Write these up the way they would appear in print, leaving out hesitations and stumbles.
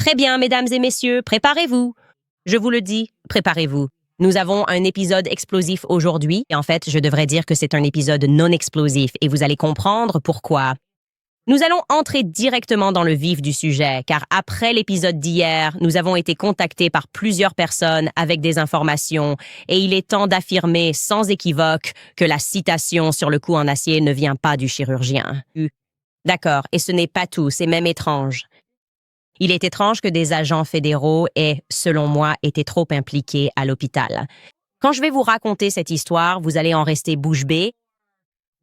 Très bien, mesdames et messieurs, préparez-vous. Je vous le dis, préparez-vous. Nous avons un épisode explosif aujourd'hui. Et en fait, je devrais dire que c'est un épisode non explosif et vous allez comprendre pourquoi. Nous allons entrer directement dans le vif du sujet, car après l'épisode d'hier, nous avons été contactés par plusieurs personnes avec des informations et il est temps d'affirmer sans équivoque que la citation sur le cou en acier ne vient pas du chirurgien. D'accord, et ce n'est pas tout, c'est même étrange. Il est étrange que des agents fédéraux aient, selon moi, été trop impliqués à l'hôpital. Quand je vais vous raconter cette histoire, vous allez en rester bouche bée.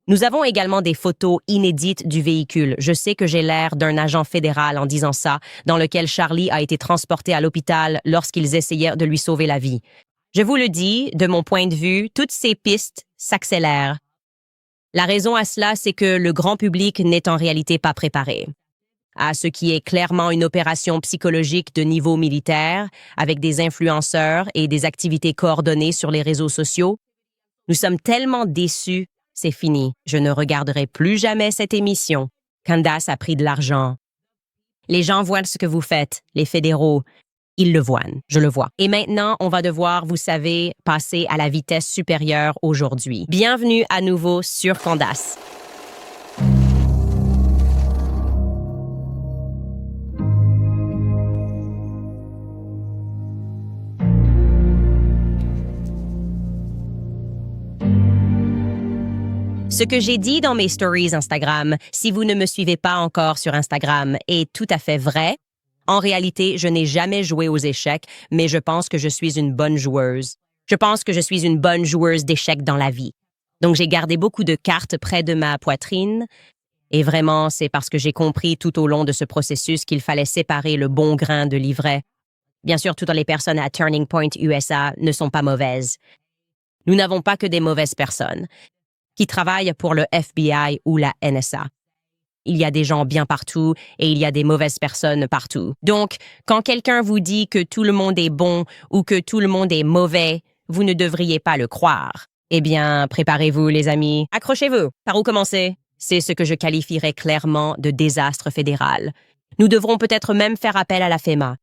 Nous avons également des photos inédites du véhicule. Je sais que j'ai l'air d'un agent fédéral en disant ça, dans lequel Charlie a été transporté à l'hôpital lorsqu'ils essayaient de lui sauver la vie. Je vous le dis, de mon point de vue, toutes ces pistes s'accélèrent. La raison à cela, c'est que le grand public n'est en réalité pas préparé à ce qui est clairement une opération psychologique de niveau militaire, avec des influenceurs et des activités coordonnées sur les réseaux sociaux. Nous sommes tellement déçus, c'est fini. Je ne regarderai plus jamais cette émission. Candace a pris de l'argent. Les gens voient ce que vous faites, les fédéraux. Ils le voient, je le vois. Et maintenant, on va devoir, vous savez, passer à la vitesse supérieure aujourd'hui. Bienvenue à nouveau sur Candace. Ce que j'ai dit dans mes stories Instagram, si vous ne me suivez pas encore sur Instagram, est tout à fait vrai. En réalité, je n'ai jamais joué aux échecs, mais je pense que je suis une bonne joueuse. Je pense que je suis une bonne joueuse d'échecs dans la vie. Donc, j'ai gardé beaucoup de cartes près de ma poitrine. Et vraiment, c'est parce que j'ai compris tout au long de ce processus qu'il fallait séparer le bon grain de l'ivraie. Bien sûr, toutes les personnes à Turning Point USA ne sont pas mauvaises. Nous n'avons pas que des mauvaises personnes qui travaillent pour le FBI ou la NSA. Il y a des gens bien partout et il y a des mauvaises personnes partout. Donc, quand quelqu'un vous dit que tout le monde est bon ou que tout le monde est mauvais, vous ne devriez pas le croire. Eh bien, préparez-vous, les amis. Accrochez-vous. Par où commencer? C'est ce que je qualifierais clairement de désastre fédéral. Nous devrons peut-être même faire appel à la FEMA.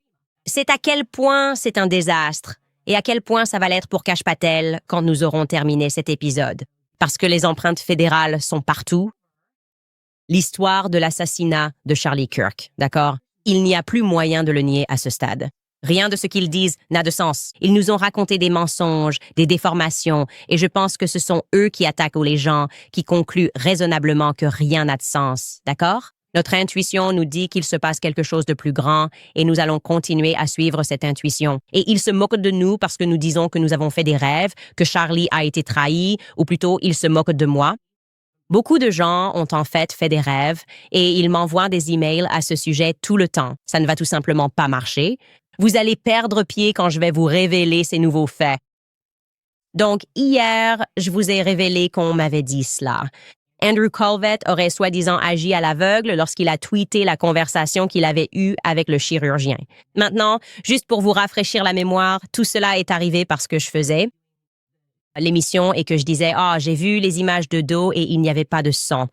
C'est à quel point c'est un désastre et à quel point ça va l'être pour Kash Patel quand nous aurons terminé cet épisode. Parce que les empreintes fédérales sont partout. L'histoire de l'assassinat de Charlie Kirk, d'accord? Il n'y a plus moyen de le nier à ce stade. Rien de ce qu'ils disent n'a de sens. Ils nous ont raconté des mensonges, des déformations, et je pense que ce sont eux qui attaquent les gens, qui concluent raisonnablement que rien n'a de sens, d'accord? Notre intuition nous dit qu'il se passe quelque chose de plus grand et nous allons continuer à suivre cette intuition. Et ils se moquent de nous parce que nous disons que nous avons fait des rêves, que Charlie a été trahi, ou plutôt ils se moquent de moi. Beaucoup de gens ont en fait des rêves et ils m'envoient des emails à ce sujet tout le temps. Ça ne va tout simplement pas marcher. Vous allez perdre pied quand je vais vous révéler ces nouveaux faits. Donc, hier, je vous ai révélé qu'on m'avait dit cela. Andrew Colvett aurait soi-disant agi à l'aveugle lorsqu'il a tweeté la conversation qu'il avait eue avec le chirurgien. Maintenant, juste pour vous rafraîchir la mémoire, tout cela est arrivé parce que je faisais l'émission et que je disais « Ah, j'ai vu les images de dos et il n'y avait pas de sang ».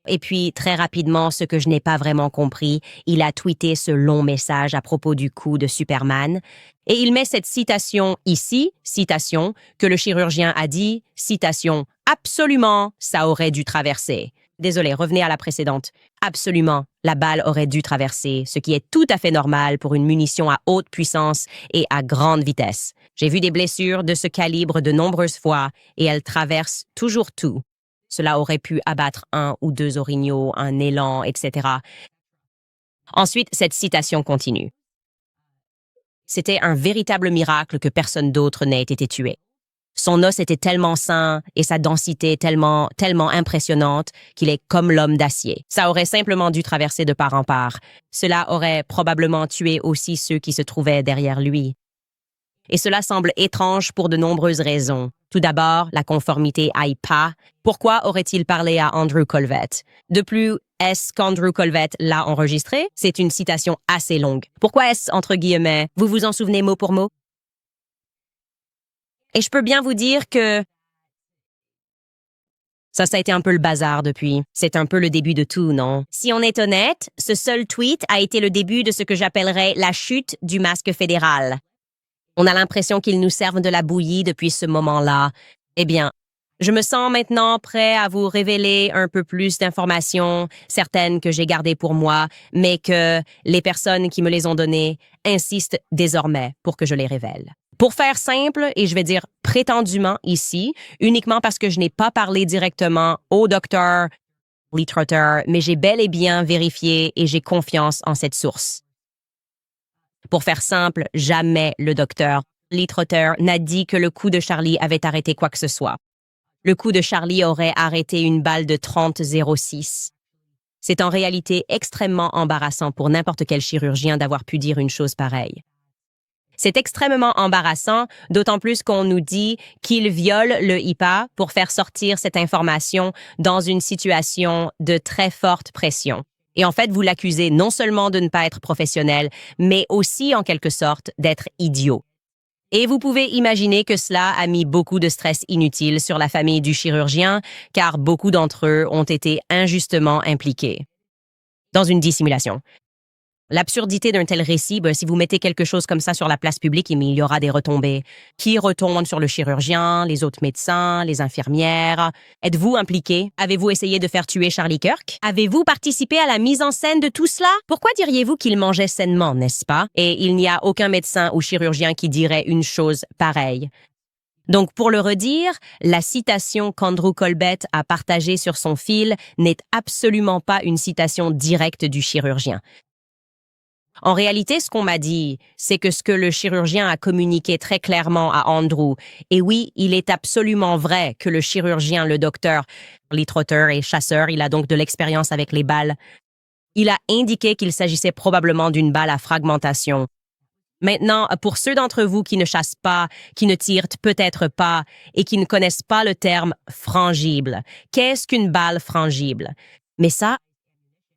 Et puis, très rapidement, ce que je n'ai pas vraiment compris, il a tweeté ce long message à propos du coup de Superman. Et il met cette citation ici, citation, que le chirurgien a dit, citation, « Absolument, ça aurait dû traverser ». Désolé, revenez à la précédente. Absolument, la balle aurait dû traverser, ce qui est tout à fait normal pour une munition à haute puissance et à grande vitesse. J'ai vu des blessures de ce calibre de nombreuses fois et elles traversent toujours tout. Cela aurait pu abattre 1 ou 2 orignaux, un élan, etc. Ensuite, cette citation continue. C'était un véritable miracle que personne d'autre n'ait été tué. Son os était tellement sain et sa densité tellement impressionnante qu'il est comme l'homme d'acier. Ça aurait simplement dû traverser de part en part. Cela aurait probablement tué aussi ceux qui se trouvaient derrière lui. Et cela semble étrange pour de nombreuses raisons. Tout d'abord, la conformité aille pas. Pourquoi aurait-il parlé à Andrew Colvett? De plus, est-ce qu'Andrew Colvett l'a enregistré? C'est une citation assez longue. Pourquoi est-ce entre guillemets? Vous vous en souvenez mot pour mot? Et je peux bien vous dire que Ça a été un peu le bazar depuis. C'est un peu le début de tout, non? Si on est honnête, ce seul tweet a été le début de ce que j'appellerais la chute du masque fédéral. On a l'impression qu'ils nous servent de la bouillie depuis ce moment-là. Eh bien, je me sens maintenant prêt à vous révéler un peu plus d'informations, certaines que j'ai gardées pour moi, mais que les personnes qui me les ont données insistent désormais pour que je les révèle. Pour faire simple, et je vais dire prétendument ici, uniquement parce que je n'ai pas parlé directement au docteur Lee Trotter, mais j'ai bel et bien vérifié et j'ai confiance en cette source. Pour faire simple, jamais le docteur Lee Trotter n'a dit que le coup de Charlie avait arrêté quoi que ce soit. Le coup de Charlie aurait arrêté une balle de 30,06. C'est en réalité extrêmement embarrassant pour n'importe quel chirurgien d'avoir pu dire une chose pareille. C'est extrêmement embarrassant, d'autant plus qu'on nous dit qu'il viole le HIPAA pour faire sortir cette information dans une situation de très forte pression. Et en fait, vous l'accusez non seulement de ne pas être professionnel, mais aussi en quelque sorte d'être idiot. Et vous pouvez imaginer que cela a mis beaucoup de stress inutile sur la famille du chirurgien, car beaucoup d'entre eux ont été injustement impliqués dans une dissimulation. L'absurdité d'un tel récit, si vous mettez quelque chose comme ça sur la place publique, il y aura des retombées. Qui retombent sur le chirurgien, les autres médecins, les infirmières? Êtes-vous impliqué? Avez-vous essayé de faire tuer Charlie Kirk? Avez-vous participé à la mise en scène de tout cela? Pourquoi diriez-vous qu'il mangeait sainement, n'est-ce pas? Et il n'y a aucun médecin ou chirurgien qui dirait une chose pareille. Donc, pour le redire, la citation qu'Andrew Colbert a partagée sur son fil n'est absolument pas une citation directe du chirurgien. En réalité, ce qu'on m'a dit, c'est que ce que le chirurgien a communiqué très clairement à Andrew, et oui, il est absolument vrai que le chirurgien, le docteur Lee Trotter est chasseur, il a donc de l'expérience avec les balles. Il a indiqué qu'il s'agissait probablement d'une balle à fragmentation. Maintenant, pour ceux d'entre vous qui ne chassent pas, qui ne tirent peut-être pas et qui ne connaissent pas le terme frangible, qu'est-ce qu'une balle frangible? Mais ça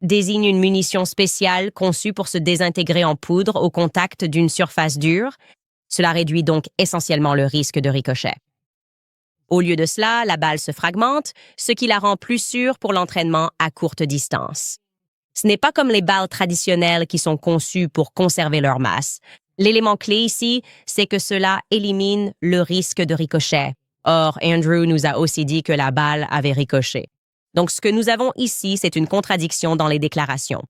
désigne une munition spéciale conçue pour se désintégrer en poudre au contact d'une surface dure. Cela réduit donc essentiellement le risque de ricochet. Au lieu de cela, la balle se fragmente, ce qui la rend plus sûre pour l'entraînement à courte distance. Ce n'est pas comme les balles traditionnelles qui sont conçues pour conserver leur masse. L'élément clé ici, c'est que cela élimine le risque de ricochet. Or, Andrew nous a aussi dit que la balle avait ricoché. Donc, ce que nous avons ici, c'est une contradiction dans les déclarations.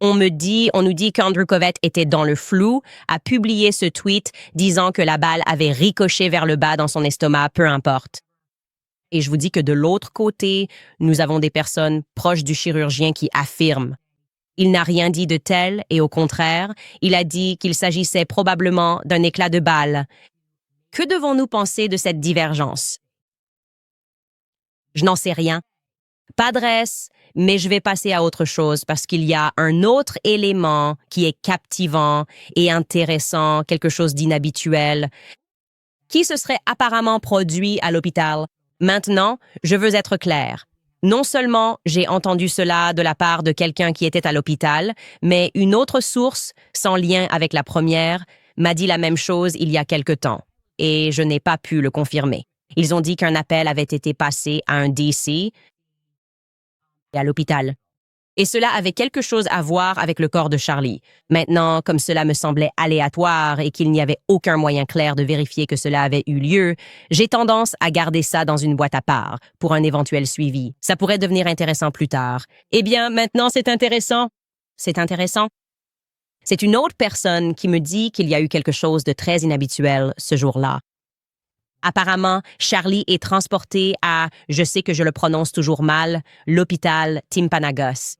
On nous dit qu'Andrew Colbert était dans le flou, a publié ce tweet disant que la balle avait ricoché vers le bas dans son estomac, peu importe. Et je vous dis que de l'autre côté, nous avons des personnes proches du chirurgien qui affirment. Il n'a rien dit de tel et au contraire, il a dit qu'il s'agissait probablement d'un éclat de balle. Que devons-nous penser de cette divergence? Je n'en sais rien. Pas de reste, mais je vais passer à autre chose parce qu'il y a un autre élément qui est captivant et intéressant, quelque chose d'inhabituel, qui se serait apparemment produit à l'hôpital. Maintenant, je veux être clair. Non seulement j'ai entendu cela de la part de quelqu'un qui était à l'hôpital, mais une autre source, sans lien avec la première, m'a dit la même chose il y a quelque temps, et je n'ai pas pu le confirmer. Ils ont dit qu'un appel avait été passé à un DC et à l'hôpital. Et cela avait quelque chose à voir avec le corps de Charlie. Maintenant, comme cela me semblait aléatoire et qu'il n'y avait aucun moyen clair de vérifier que cela avait eu lieu, j'ai tendance à garder ça dans une boîte à part pour un éventuel suivi. Ça pourrait devenir intéressant plus tard. Eh bien, maintenant, c'est intéressant. C'est intéressant. C'est une autre personne qui me dit qu'il y a eu quelque chose de très inhabituel ce jour-là. Apparemment, Charlie est transporté à, je sais que je le prononce toujours mal, l'hôpital Timpanogos.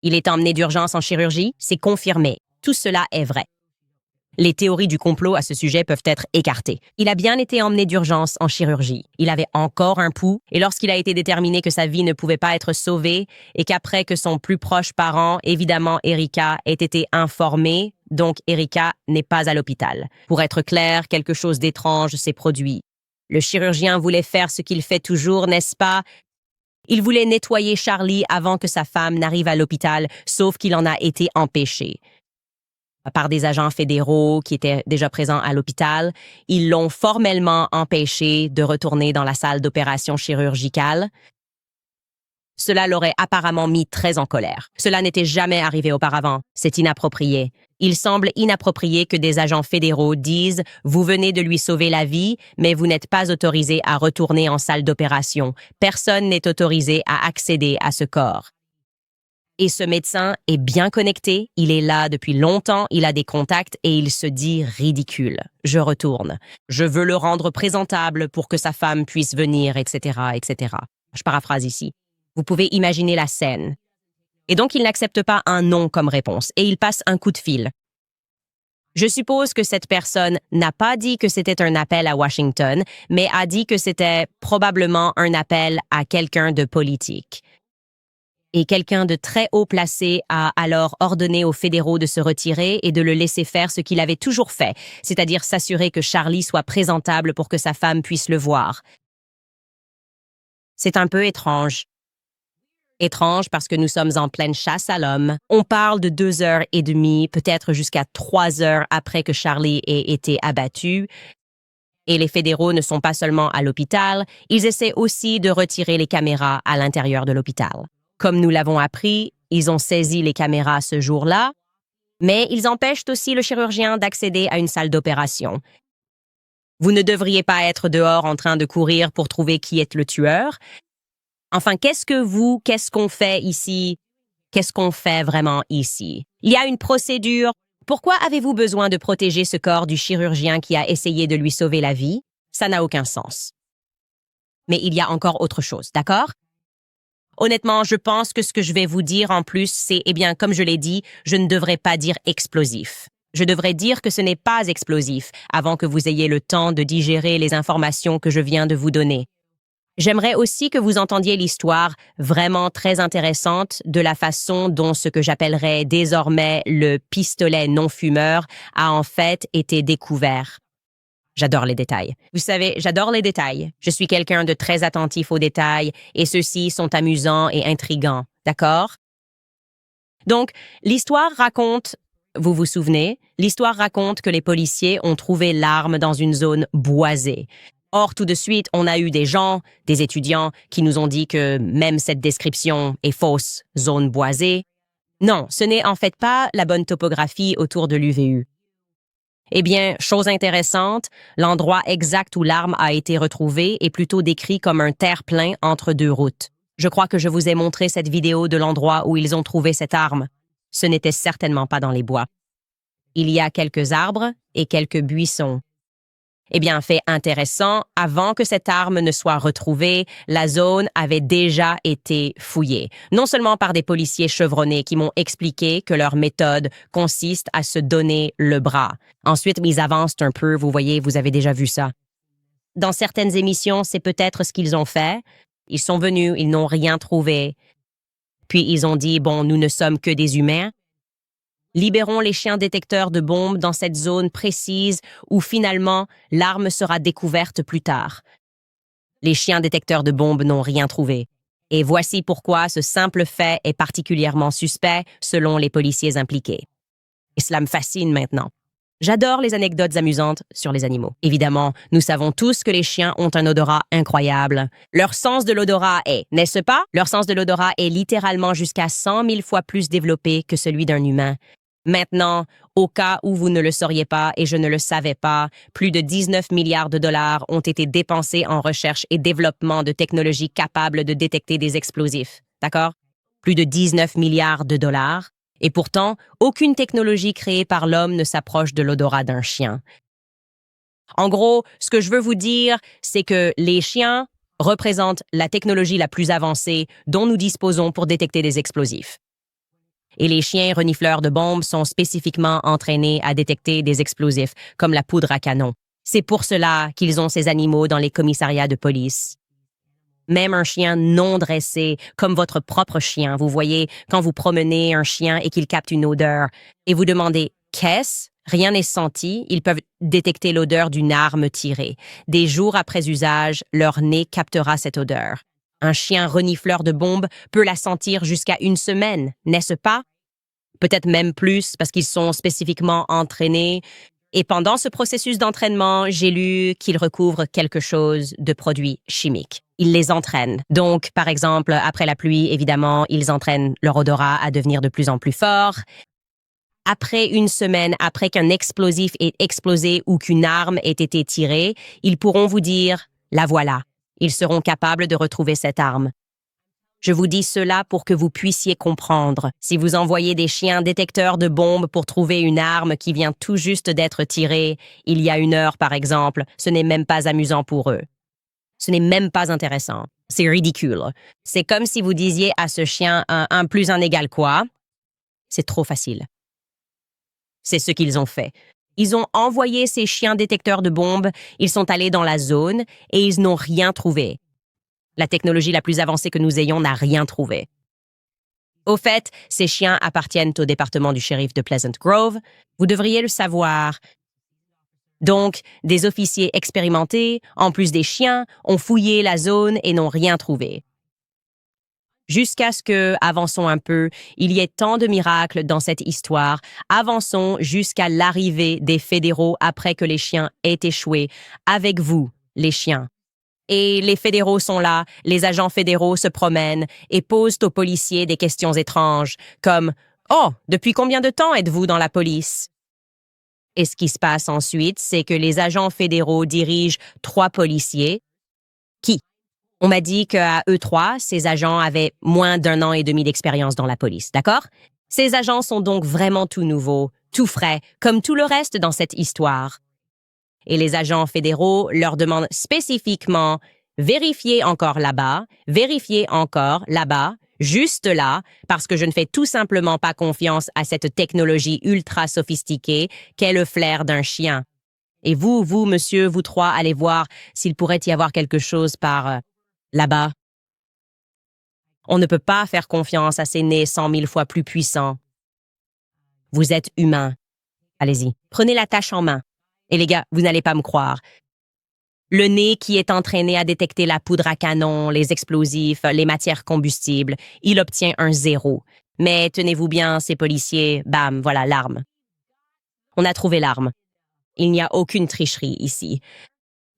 Il est emmené d'urgence en chirurgie, c'est confirmé. Tout cela est vrai. Les théories du complot à ce sujet peuvent être écartées. Il a bien été emmené d'urgence en chirurgie. Il avait encore un pouls, et lorsqu'il a été déterminé que sa vie ne pouvait pas être sauvée, et qu'après que son plus proche parent, évidemment Erika, ait été informé, donc Erika n'est pas à l'hôpital. Pour être clair, quelque chose d'étrange s'est produit. Le chirurgien voulait faire ce qu'il fait toujours, n'est-ce pas? Il voulait nettoyer Charlie avant que sa femme n'arrive à l'hôpital, sauf qu'il en a été empêché. Par des agents fédéraux qui étaient déjà présents à l'hôpital, ils l'ont formellement empêché de retourner dans la salle d'opération chirurgicale. Cela l'aurait apparemment mis très en colère. Cela n'était jamais arrivé auparavant. C'est inapproprié. Il semble inapproprié que des agents fédéraux disent « Vous venez de lui sauver la vie, mais vous n'êtes pas autorisé à retourner en salle d'opération. Personne n'est autorisé à accéder à ce corps. » Et ce médecin est bien connecté, il est là depuis longtemps, il a des contacts et il se dit ridicule. Je retourne. Je veux le rendre présentable pour que sa femme puisse venir, etc., etc. Je paraphrase ici. Vous pouvez imaginer la scène. Et donc, il n'accepte pas un non comme réponse et il passe un coup de fil. Je suppose que cette personne n'a pas dit que c'était un appel à Washington, mais a dit que c'était probablement un appel à quelqu'un de politique. Et quelqu'un de très haut placé a alors ordonné aux fédéraux de se retirer et de le laisser faire ce qu'il avait toujours fait, c'est-à-dire s'assurer que Charlie soit présentable pour que sa femme puisse le voir. C'est un peu étrange. Étrange parce que nous sommes en pleine chasse à l'homme. On parle de 2 heures et demie, peut-être jusqu'à 3 heures après que Charlie ait été abattu. Et les fédéraux ne sont pas seulement à l'hôpital, ils essaient aussi de retirer les caméras à l'intérieur de l'hôpital. Comme nous l'avons appris, ils ont saisi les caméras ce jour-là, mais ils empêchent aussi le chirurgien d'accéder à une salle d'opération. Vous ne devriez pas être dehors en train de courir pour trouver qui est le tueur. Enfin, qu'est-ce qu'on fait ici? Qu'est-ce qu'on fait vraiment ici? Il y a une procédure. Pourquoi avez-vous besoin de protéger ce corps du chirurgien qui a essayé de lui sauver la vie? Ça n'a aucun sens. Mais il y a encore autre chose, d'accord? Honnêtement, je pense que ce que je vais vous dire en plus, c'est, comme je l'ai dit, je ne devrais pas dire explosif. Je devrais dire que ce n'est pas explosif avant que vous ayez le temps de digérer les informations que je viens de vous donner. J'aimerais aussi que vous entendiez l'histoire vraiment très intéressante de la façon dont ce que j'appellerais désormais le pistolet non-fumeur a en fait été découvert. J'adore les détails. Vous savez, j'adore les détails. Je suis quelqu'un de très attentif aux détails et ceux-ci sont amusants et intrigants, d'accord? Donc, l'histoire raconte, vous vous souvenez, l'histoire raconte que les policiers ont trouvé l'arme dans une zone boisée. Or, tout de suite, on a eu des gens, des étudiants, qui nous ont dit que même cette description est fausse, zone boisée. Non, ce n'est en fait pas la bonne topographie autour de l'UVU. Chose intéressante, l'endroit exact où l'arme a été retrouvée est plutôt décrit comme un terre-plein entre 2 routes. Je crois que je vous ai montré cette vidéo de l'endroit où ils ont trouvé cette arme. Ce n'était certainement pas dans les bois. Il y a quelques arbres et quelques buissons. Fait intéressant, avant que cette arme ne soit retrouvée, la zone avait déjà été fouillée. Non seulement par des policiers chevronnés qui m'ont expliqué que leur méthode consiste à se donner le bras. Ensuite, ils avancent un peu, vous voyez, vous avez déjà vu ça. Dans certaines émissions, c'est peut-être ce qu'ils ont fait. Ils sont venus, ils n'ont rien trouvé. Puis ils ont dit, nous ne sommes que des humains. Libérons les chiens détecteurs de bombes dans cette zone précise où finalement l'arme sera découverte plus tard. Les chiens détecteurs de bombes n'ont rien trouvé. Et voici pourquoi ce simple fait est particulièrement suspect selon les policiers impliqués. Et cela me fascine maintenant. J'adore les anecdotes amusantes sur les animaux. Évidemment, nous savons tous que les chiens ont un odorat incroyable. Leur sens de l'odorat est, n'est-ce pas? Leur sens de l'odorat est littéralement jusqu'à 100 000 fois plus développé que celui d'un humain. Maintenant, au cas où vous ne le sauriez pas et je ne le savais pas, plus de 19 milliards de dollars ont été dépensés en recherche et développement de technologies capables de détecter des explosifs. D'accord? Plus de 19 milliards de dollars. Et pourtant, aucune technologie créée par l'homme ne s'approche de l'odorat d'un chien. En gros, ce que je veux vous dire, c'est que les chiens représentent la technologie la plus avancée dont nous disposons pour détecter des explosifs. Et les chiens renifleurs de bombes sont spécifiquement entraînés à détecter des explosifs, comme la poudre à canon. C'est pour cela qu'ils ont ces animaux dans les commissariats de police. Même un chien non dressé, comme votre propre chien, vous voyez, quand vous promenez un chien et qu'il capte une odeur, et vous demandez « Qu'est-ce ?» Rien n'est senti, ils peuvent détecter l'odeur d'une arme tirée. Des jours après usage, leur nez captera cette odeur. Un chien renifleur de bombes peut la sentir jusqu'à 1 semaine, n'est-ce pas? Peut-être même plus parce qu'ils sont spécifiquement entraînés. Et pendant ce processus d'entraînement, j'ai lu qu'ils recouvrent quelque chose de produits chimiques. Ils les entraînent. Donc, par exemple, après la pluie, évidemment, ils entraînent leur odorat à devenir de plus en plus fort. Après une semaine, après qu'un explosif ait explosé ou qu'une arme ait été tirée, ils pourront vous dire « la voilà ». Ils seront capables de retrouver cette arme. Je vous dis cela pour que vous puissiez comprendre. Si vous envoyez des chiens détecteurs de bombes pour trouver une arme qui vient tout juste d'être tirée, il y a 1 heure par exemple, ce n'est même pas amusant pour eux. Ce n'est même pas intéressant. C'est ridicule. C'est comme si vous disiez à ce chien 1 plus 1 égale quoi? C'est trop facile. C'est ce qu'ils ont fait. Ils ont envoyé ces chiens détecteurs de bombes, ils sont allés dans la zone et ils n'ont rien trouvé. La technologie la plus avancée que nous ayons n'a rien trouvé. Au fait, ces chiens appartiennent au département du shérif de Pleasant Grove. Vous devriez le savoir. Donc, des officiers expérimentés, en plus des chiens, ont fouillé la zone et n'ont rien trouvé. Jusqu'à ce que, avançons un peu, il y ait tant de miracles dans cette histoire, avançons jusqu'à l'arrivée des fédéraux après que les chiens aient échoué, avec vous, les chiens. Et les fédéraux sont là, les agents fédéraux se promènent et posent aux policiers des questions étranges, comme « Oh, depuis combien de temps êtes-vous dans la police ?» Et ce qui se passe ensuite, c'est que les agents fédéraux dirigent 3 policiers. Qui? On m'a dit qu'à eux 3, ces agents avaient moins d'1 an et demi d'expérience dans la police, d'accord? Ces agents sont donc vraiment tout nouveaux, tout frais, comme tout le reste dans cette histoire. Et les agents fédéraux leur demandent spécifiquement « vérifiez encore là-bas, vérifiez encore là-bas, juste là, parce que je ne fais tout simplement pas confiance à cette technologie ultra sophistiquée qu'est le flair d'un chien. Et vous, monsieur, vous 3, allez voir s'il pourrait y avoir quelque chose par là-bas. On ne peut pas faire confiance à ces nez 100 000 fois plus puissants. Vous êtes humain. Allez-y, prenez la tâche en main. Et les gars, vous n'allez pas me croire. Le nez qui est entraîné à détecter la poudre à canon, les explosifs, les matières combustibles, il obtient un 0. Mais tenez-vous bien, ces policiers, bam, voilà l'arme. On a trouvé l'arme. Il n'y a aucune tricherie ici.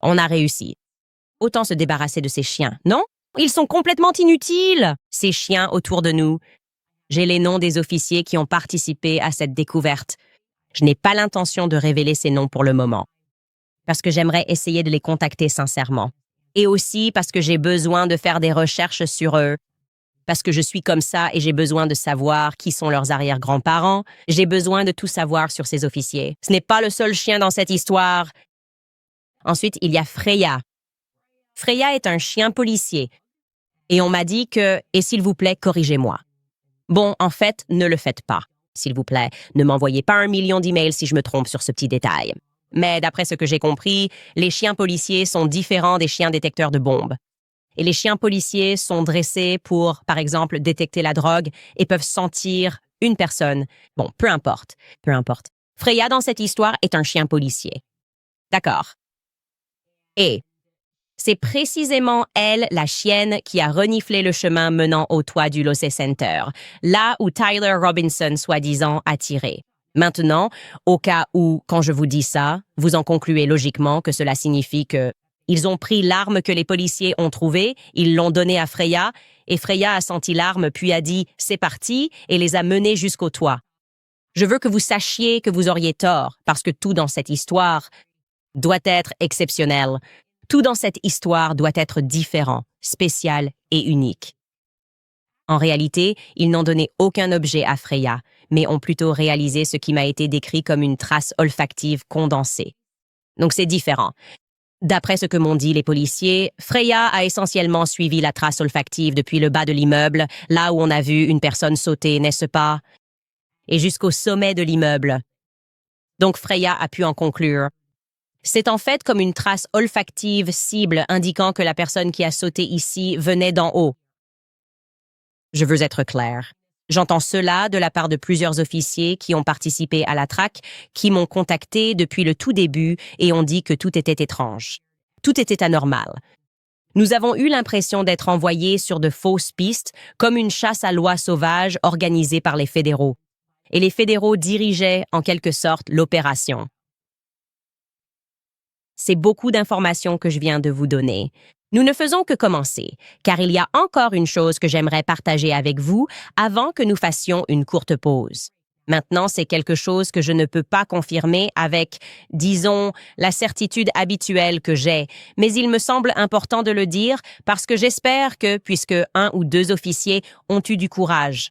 On a réussi. Autant se débarrasser de ces chiens, non? Ils sont complètement inutiles, ces chiens autour de nous. J'ai les noms des officiers qui ont participé à cette découverte. Je n'ai pas l'intention de révéler ces noms pour le moment, parce que j'aimerais essayer de les contacter sincèrement. Et aussi parce que j'ai besoin de faire des recherches sur eux, parce que je suis comme ça et j'ai besoin de savoir qui sont leurs arrière-grands-parents. J'ai besoin de tout savoir sur ces officiers. Ce n'est pas le seul chien dans cette histoire. Ensuite, il y a Freya. Freya est un chien policier. Et on m'a dit que, et s'il vous plaît, corrigez-moi. Bon, en fait, ne le faites pas. S'il vous plaît, ne m'envoyez pas 1 million d'emails si je me trompe sur ce petit détail. Mais d'après ce que j'ai compris, les chiens policiers sont différents des chiens détecteurs de bombes. Et les chiens policiers sont dressés pour, par exemple, détecter la drogue et peuvent sentir une personne. Bon, peu importe. Freya, dans cette histoire, est un chien policier. D'accord. Et c'est précisément elle, la chienne, qui a reniflé le chemin menant au toit du Losse Center, là où Tyler Robinson, soi-disant, a tiré. Maintenant, au cas où, quand je vous dis ça, vous en concluez logiquement que cela signifie que ils ont pris l'arme que les policiers ont trouvée, ils l'ont donnée à Freya, et Freya a senti l'arme puis a dit « c'est parti » et les a menés jusqu'au toit. Je veux que vous sachiez que vous auriez tort, parce que tout dans cette histoire doit être exceptionnel. Tout dans cette histoire doit être différent, spécial et unique. En réalité, ils n'ont donné aucun objet à Freya, mais ont plutôt réalisé ce qui m'a été décrit comme une trace olfactive condensée. Donc c'est différent. D'après ce que m'ont dit les policiers, Freya a essentiellement suivi la trace olfactive depuis le bas de l'immeuble, là où on a vu une personne sauter, n'est-ce pas? Et jusqu'au sommet de l'immeuble. Donc Freya a pu en conclure. C'est en fait comme une trace olfactive cible indiquant que la personne qui a sauté ici venait d'en haut. Je veux être clair. J'entends cela de la part de plusieurs officiers qui ont participé à la traque, qui m'ont contacté depuis le tout début et ont dit que tout était étrange. Tout était anormal. Nous avons eu l'impression d'être envoyés sur de fausses pistes, comme une chasse à l'oie sauvage organisée par les fédéraux. Et les fédéraux dirigeaient, en quelque sorte, l'opération. C'est beaucoup d'informations que je viens de vous donner. Nous ne faisons que commencer, car il y a encore une chose que j'aimerais partager avec vous avant que nous fassions une courte pause. Maintenant, c'est quelque chose que je ne peux pas confirmer avec, disons, la certitude habituelle que j'ai, mais il me semble important de le dire parce que j'espère que, puisque un ou deux officiers ont eu du courage,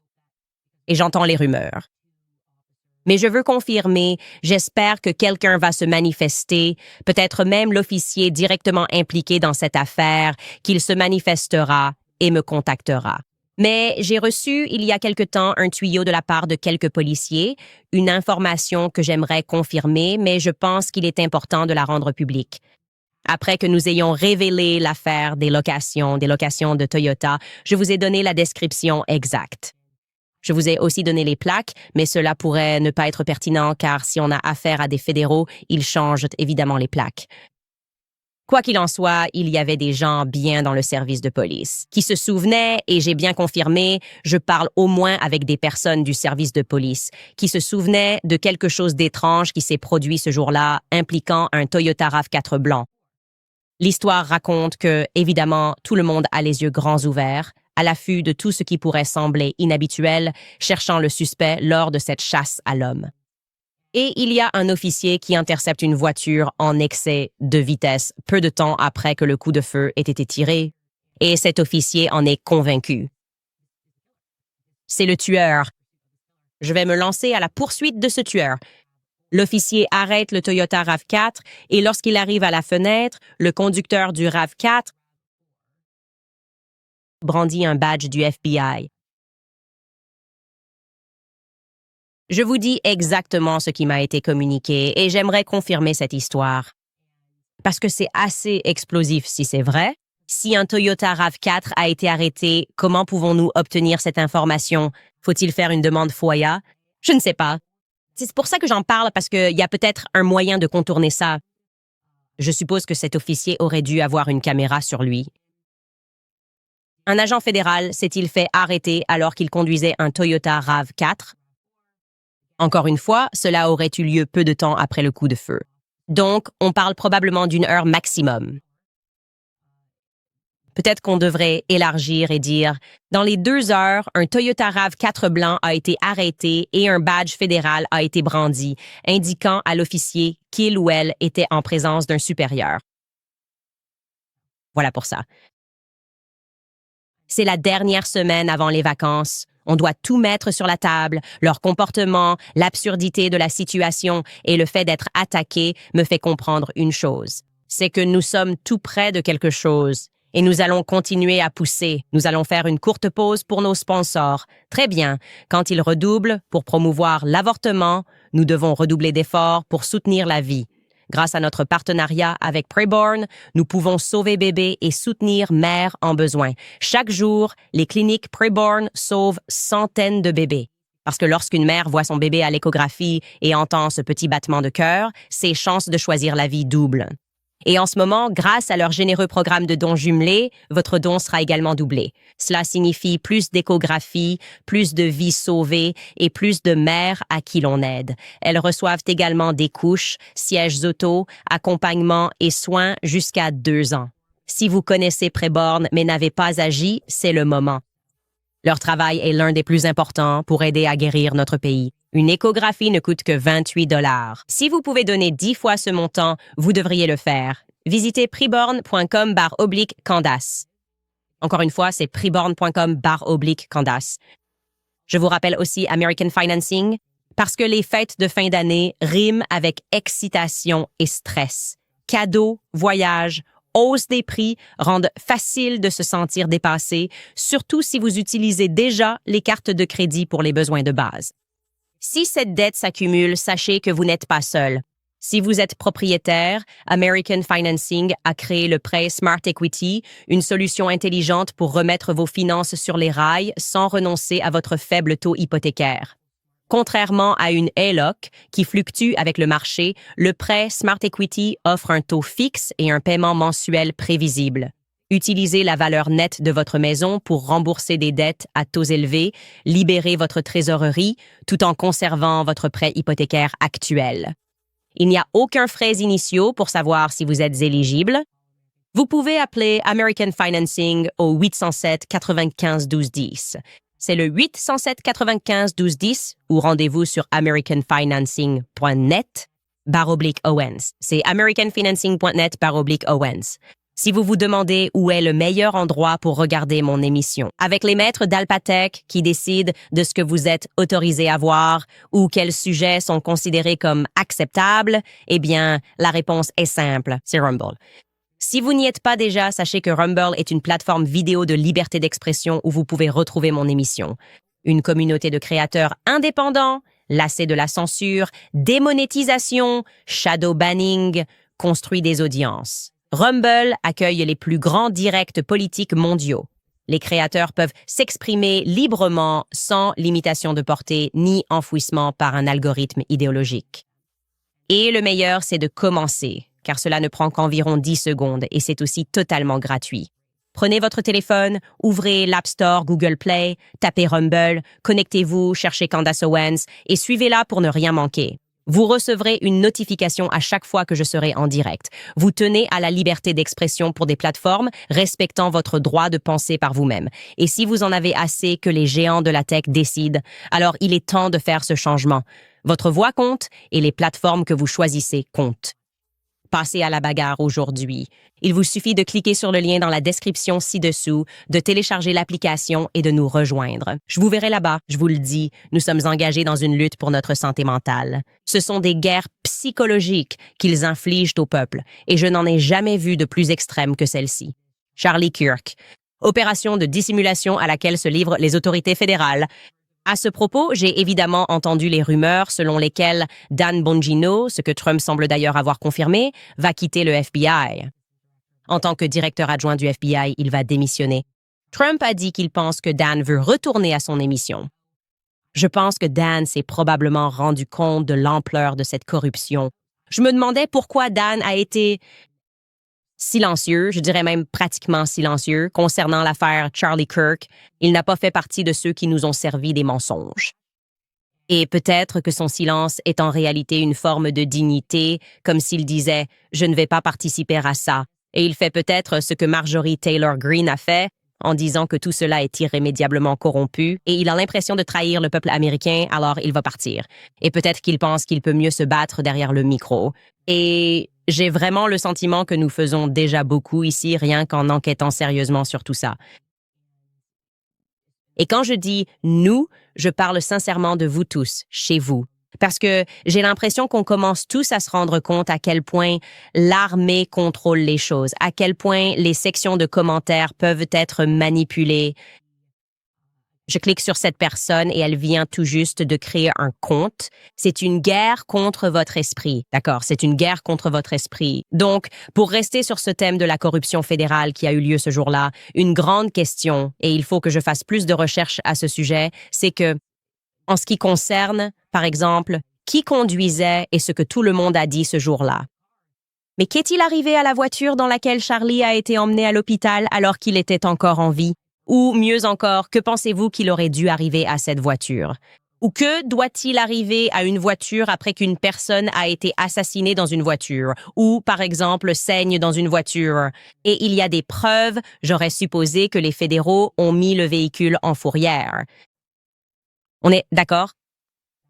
et j'entends les rumeurs. Mais je veux confirmer, j'espère que quelqu'un va se manifester, peut-être même l'officier directement impliqué dans cette affaire, qu'il se manifestera et me contactera. Mais j'ai reçu il y a quelque temps un tuyau de la part de quelques policiers, une information que j'aimerais confirmer, mais je pense qu'il est important de la rendre publique. Après que nous ayons révélé l'affaire des locations de Toyota, je vous ai donné la description exacte. Je vous ai aussi donné les plaques, mais cela pourrait ne pas être pertinent car si on a affaire à des fédéraux, ils changent évidemment les plaques. Quoi qu'il en soit, il y avait des gens bien dans le service de police qui se souvenaient, et j'ai bien confirmé, je parle au moins avec des personnes du service de police, qui se souvenaient de quelque chose d'étrange qui s'est produit ce jour-là, impliquant un Toyota RAV4 blanc. L'histoire raconte que, évidemment, tout le monde a les yeux grands ouverts, à l'affût de tout ce qui pourrait sembler inhabituel, cherchant le suspect lors de cette chasse à l'homme. Et il y a un officier qui intercepte une voiture en excès de vitesse peu de temps après que le coup de feu ait été tiré. Et cet officier en est convaincu. C'est le tueur. Je vais me lancer à la poursuite de ce tueur. L'officier arrête le Toyota RAV4 et lorsqu'il arrive à la fenêtre, le conducteur du RAV4 brandit un badge du FBI. Je vous dis exactement ce qui m'a été communiqué et j'aimerais confirmer cette histoire. Parce que c'est assez explosif si c'est vrai. Si un Toyota RAV4 a été arrêté, comment pouvons-nous obtenir cette information? Faut-il faire une demande FOIA? Je ne sais pas. C'est pour ça que j'en parle parce qu'il y a peut-être un moyen de contourner ça. Je suppose que cet officier aurait dû avoir une caméra sur lui. Un agent fédéral s'est-il fait arrêter alors qu'il conduisait un Toyota RAV4? Encore une fois, cela aurait eu lieu peu de temps après le coup de feu. Donc, on parle probablement d'une heure maximum. Peut-être qu'on devrait élargir et dire, dans les 2 heures, un Toyota RAV4 blanc a été arrêté et un badge fédéral a été brandi, indiquant à l'officier qu'il ou elle était en présence d'un supérieur. Voilà pour ça. C'est la dernière semaine avant les vacances. On doit tout mettre sur la table. Leur comportement, l'absurdité de la situation et le fait d'être attaqué me fait comprendre une chose. C'est que nous sommes tout près de quelque chose. Et nous allons continuer à pousser. Nous allons faire une courte pause pour nos sponsors. Très bien. Quand ils redoublent pour promouvoir l'avortement, nous devons redoubler d'efforts pour soutenir la vie. Grâce à notre partenariat avec Preborn, nous pouvons sauver bébés et soutenir mères en besoin. Chaque jour, les cliniques Preborn sauvent centaines de bébés. Parce que lorsqu'une mère voit son bébé à l'échographie et entend ce petit battement de cœur, ses chances de choisir la vie doublent. Et en ce moment, grâce à leur généreux programme de dons jumelés, votre don sera également doublé. Cela signifie plus d'échographies, plus de vies sauvées et plus de mères à qui l'on aide. Elles reçoivent également des couches, sièges auto, accompagnement et soins jusqu'à 2 ans. Si vous connaissez Preborn mais n'avez pas agi, c'est le moment. Leur travail est l'un des plus importants pour aider à guérir notre pays. Une échographie ne coûte que 28 $. Si vous pouvez donner 10 fois ce montant, vous devriez le faire. Visitez preborn.com/Candace. Encore une fois, c'est preborn.com/Candace. Je vous rappelle aussi American Financing, parce que les fêtes de fin d'année riment avec excitation et stress. Cadeaux, voyages, hausse des prix rendent facile de se sentir dépassé, surtout si vous utilisez déjà les cartes de crédit pour les besoins de base. Si cette dette s'accumule, sachez que vous n'êtes pas seul. Si vous êtes propriétaire, American Financing a créé le prêt Smart Equity, une solution intelligente pour remettre vos finances sur les rails sans renoncer à votre faible taux hypothécaire. Contrairement à une HELOC qui fluctue avec le marché, le prêt Smart Equity offre un taux fixe et un paiement mensuel prévisible. Utilisez la valeur nette de votre maison pour rembourser des dettes à taux élevés, libérer votre trésorerie tout en conservant votre prêt hypothécaire actuel. Il n'y a aucun frais initiaux pour savoir si vous êtes éligible. Vous pouvez appeler American Financing au 807 95 12 10. C'est le 807 95 12 10 ou rendez-vous sur americanfinancing.net/Owens. C'est americanfinancing.net/Owens. Si vous vous demandez où est le meilleur endroit pour regarder mon émission, avec les maîtres d'Alpatech qui décident de ce que vous êtes autorisé à voir ou quels sujets sont considérés comme acceptables, eh bien, la réponse est simple, c'est Rumble. Si vous n'y êtes pas déjà, sachez que Rumble est une plateforme vidéo de liberté d'expression où vous pouvez retrouver mon émission. Une communauté de créateurs indépendants, lassés de la censure, démonétisation, shadow banning, construit des audiences. Rumble accueille les plus grands directs politiques mondiaux. Les créateurs peuvent s'exprimer librement sans limitation de portée ni enfouissement par un algorithme idéologique. Et le meilleur, c'est de commencer, car cela ne prend qu'environ 10 secondes et c'est aussi totalement gratuit. Prenez votre téléphone, ouvrez l'App Store, Google Play, tapez Rumble, connectez-vous, cherchez Candace Owens et suivez-la pour ne rien manquer. Vous recevrez une notification à chaque fois que je serai en direct. Vous tenez à la liberté d'expression pour des plateformes respectant votre droit de penser par vous-même. Et si vous en avez assez que les géants de la tech décident, alors il est temps de faire ce changement. Votre voix compte et les plateformes que vous choisissez comptent. Passez à la bagarre aujourd'hui. Il vous suffit de cliquer sur le lien dans la description ci-dessous, de télécharger l'application et de nous rejoindre. Je vous verrai là-bas, je vous le dis, nous sommes engagés dans une lutte pour notre santé mentale. Ce sont des guerres psychologiques qu'ils infligent au peuple, et je n'en ai jamais vu de plus extrême que celle-ci. Charlie Kirk. Opération de dissimulation à laquelle se livrent les autorités fédérales. À ce propos, j'ai évidemment entendu les rumeurs selon lesquelles Dan Bongino, ce que Trump semble d'ailleurs avoir confirmé, va quitter le FBI. En tant que directeur adjoint du FBI, il va démissionner. Trump a dit qu'il pense que Dan veut retourner à son émission. Je pense que Dan s'est probablement rendu compte de l'ampleur de cette corruption. Je me demandais pourquoi Dan a été silencieux, je dirais même pratiquement silencieux, concernant l'affaire Charlie Kirk. Il n'a pas fait partie de ceux qui nous ont servi des mensonges. Et peut-être que son silence est en réalité une forme de dignité, comme s'il disait « je ne vais pas participer à ça ». Et il fait peut-être ce que Marjorie Taylor Greene a fait, en disant que tout cela est irrémédiablement corrompu, et il a l'impression de trahir le peuple américain, alors il va partir. Et peut-être qu'il pense qu'il peut mieux se battre derrière le micro. Et j'ai vraiment le sentiment que nous faisons déjà beaucoup ici, rien qu'en enquêtant sérieusement sur tout ça. Et quand je dis « nous », je parle sincèrement de vous tous, chez vous. Parce que j'ai l'impression qu'on commence tous à se rendre compte à quel point l'armée contrôle les choses, à quel point les sections de commentaires peuvent être manipulées. Je clique sur cette personne et elle vient tout juste de créer un compte. C'est une guerre contre votre esprit. D'accord, c'est une guerre contre votre esprit. Donc, pour rester sur ce thème de la corruption fédérale qui a eu lieu ce jour-là, une grande question, et il faut que je fasse plus de recherches à ce sujet, c'est que, en ce qui concerne, par exemple, qui conduisait et ce que tout le monde a dit ce jour-là. Mais qu'est-il arrivé à la voiture dans laquelle Charlie a été emmené à l'hôpital alors qu'il était encore en vie? Ou mieux encore, que pensez-vous qu'il aurait dû arriver à cette voiture? Ou que doit-il arriver à une voiture après qu'une personne a été assassinée dans une voiture? Ou, par exemple, saigne dans une voiture? Et il y a des preuves, j'aurais supposé que les fédéraux ont mis le véhicule en fourrière. On est d'accord?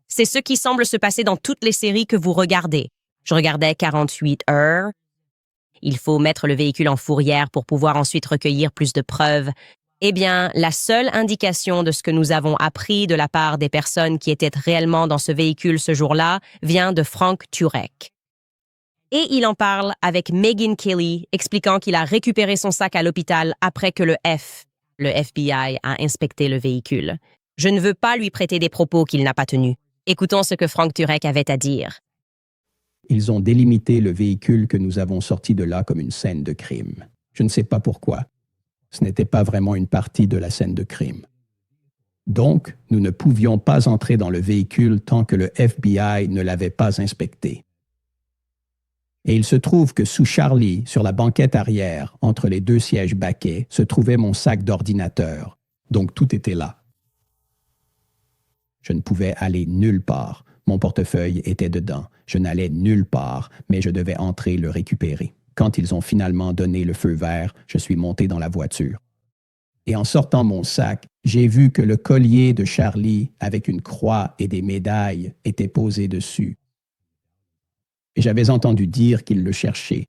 C'est ce qui semble se passer dans toutes les séries que vous regardez. Je regardais 48 heures. Il faut mettre le véhicule en fourrière pour pouvoir ensuite recueillir plus de preuves. Eh bien, la seule indication de ce que nous avons appris de la part des personnes qui étaient réellement dans ce véhicule ce jour-là vient de Frank Turek. Et il en parle avec Megyn Kelly, expliquant qu'il a récupéré son sac à l'hôpital après que le FBI, a inspecté le véhicule. Je ne veux pas lui prêter des propos qu'il n'a pas tenus. Écoutons ce que Frank Turek avait à dire. Ils ont délimité le véhicule que nous avons sorti de là comme une scène de crime. Je ne sais pas pourquoi. Ce n'était pas vraiment une partie de la scène de crime. Donc, nous ne pouvions pas entrer dans le véhicule tant que le FBI ne l'avait pas inspecté. Et il se trouve que sous Charlie, sur la banquette arrière, entre les deux sièges baquets, se trouvait mon sac d'ordinateur. Donc tout était là. Je ne pouvais aller nulle part. Mon portefeuille était dedans. Je n'allais nulle part, mais je devais entrer le récupérer. Quand ils ont finalement donné le feu vert, je suis monté dans la voiture. Et en sortant mon sac, j'ai vu que le collier de Charlie avec une croix et des médailles était posé dessus. Et j'avais entendu dire qu'il le cherchait.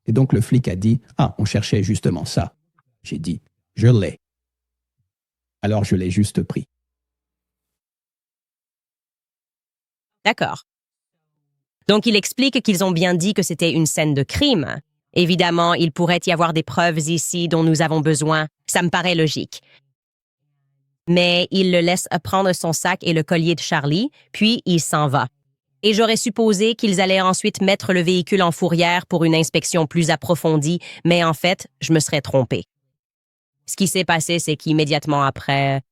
Et donc le flic a dit « Ah, on cherchait justement ça. » J'ai dit « Je l'ai. » Alors je l'ai juste pris. D'accord. Donc, il explique qu'ils ont bien dit que c'était une scène de crime. Évidemment, il pourrait y avoir des preuves ici dont nous avons besoin. Ça me paraît logique. Mais il le laisse prendre son sac et le collier de Charlie, puis il s'en va. Et j'aurais supposé qu'ils allaient ensuite mettre le véhicule en fourrière pour une inspection plus approfondie, mais en fait, je me serais trompée. Ce qui s'est passé, c'est qu'immédiatement après,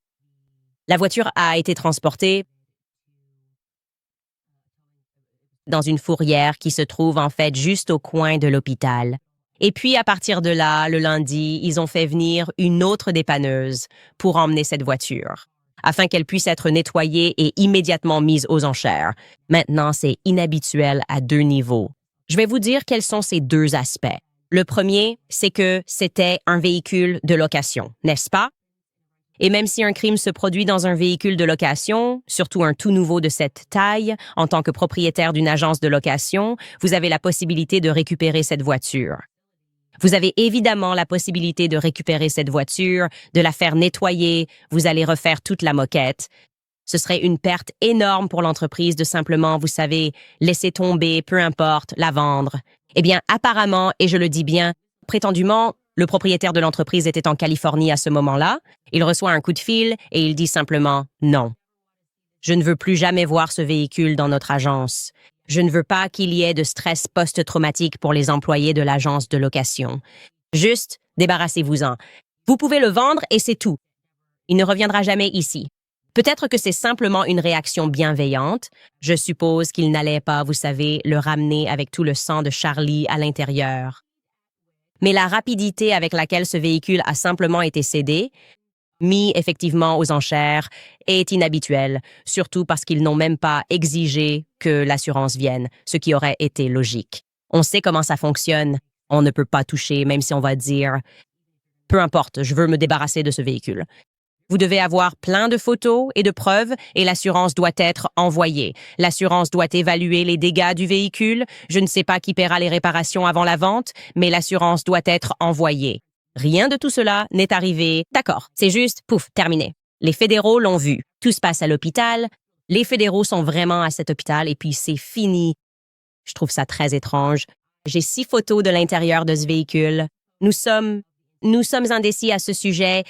la voiture a été transportée dans une fourrière qui se trouve en fait juste au coin de l'hôpital. Et puis, à partir de là, le lundi, ils ont fait venir une autre dépanneuse pour emmener cette voiture, afin qu'elle puisse être nettoyée et immédiatement mise aux enchères. Maintenant, c'est inhabituel à 2 niveaux. Je vais vous dire quels sont ces 2 aspects. Le premier, c'est que c'était un véhicule de location, n'est-ce pas? Et même si un crime se produit dans un véhicule de location, surtout un tout nouveau de cette taille, en tant que propriétaire d'une agence de location, vous avez la possibilité de récupérer cette voiture. Vous avez évidemment la possibilité de récupérer cette voiture, de la faire nettoyer, vous allez refaire toute la moquette. Ce serait une perte énorme pour l'entreprise de simplement, vous savez, laisser tomber, peu importe, la vendre. Eh bien, apparemment, et je le dis bien, prétendument, le propriétaire de l'entreprise était en Californie à ce moment-là. Il reçoit un coup de fil et il dit simplement « Non. Je ne veux plus jamais voir ce véhicule dans notre agence. Je ne veux pas qu'il y ait de stress post-traumatique pour les employés de l'agence de location. Juste, débarrassez-vous-en. Vous pouvez le vendre et c'est tout. Il ne reviendra jamais ici. » Peut-être que c'est simplement une réaction bienveillante. Je suppose qu'il n'allait pas, vous savez, le ramener avec tout le sang de Charlie à l'intérieur. Mais la rapidité avec laquelle ce véhicule a simplement été cédé, mis effectivement aux enchères, est inhabituelle, surtout parce qu'ils n'ont même pas exigé que l'assurance vienne, ce qui aurait été logique. On sait comment ça fonctionne. On ne peut pas toucher, même si on va dire « Peu importe, je veux me débarrasser de ce véhicule ». Vous devez avoir plein de photos et de preuves et l'assurance doit être envoyée. L'assurance doit évaluer les dégâts du véhicule. Je ne sais pas qui paiera les réparations avant la vente, mais l'assurance doit être envoyée. Rien de tout cela n'est arrivé. D'accord, c'est juste, pouf, terminé. Les fédéraux l'ont vu. Tout se passe à l'hôpital. Les fédéraux sont vraiment à cet hôpital et puis c'est fini. Je trouve ça très étrange. J'ai 6 photos de l'intérieur de ce véhicule. Nous sommes indécis à ce sujet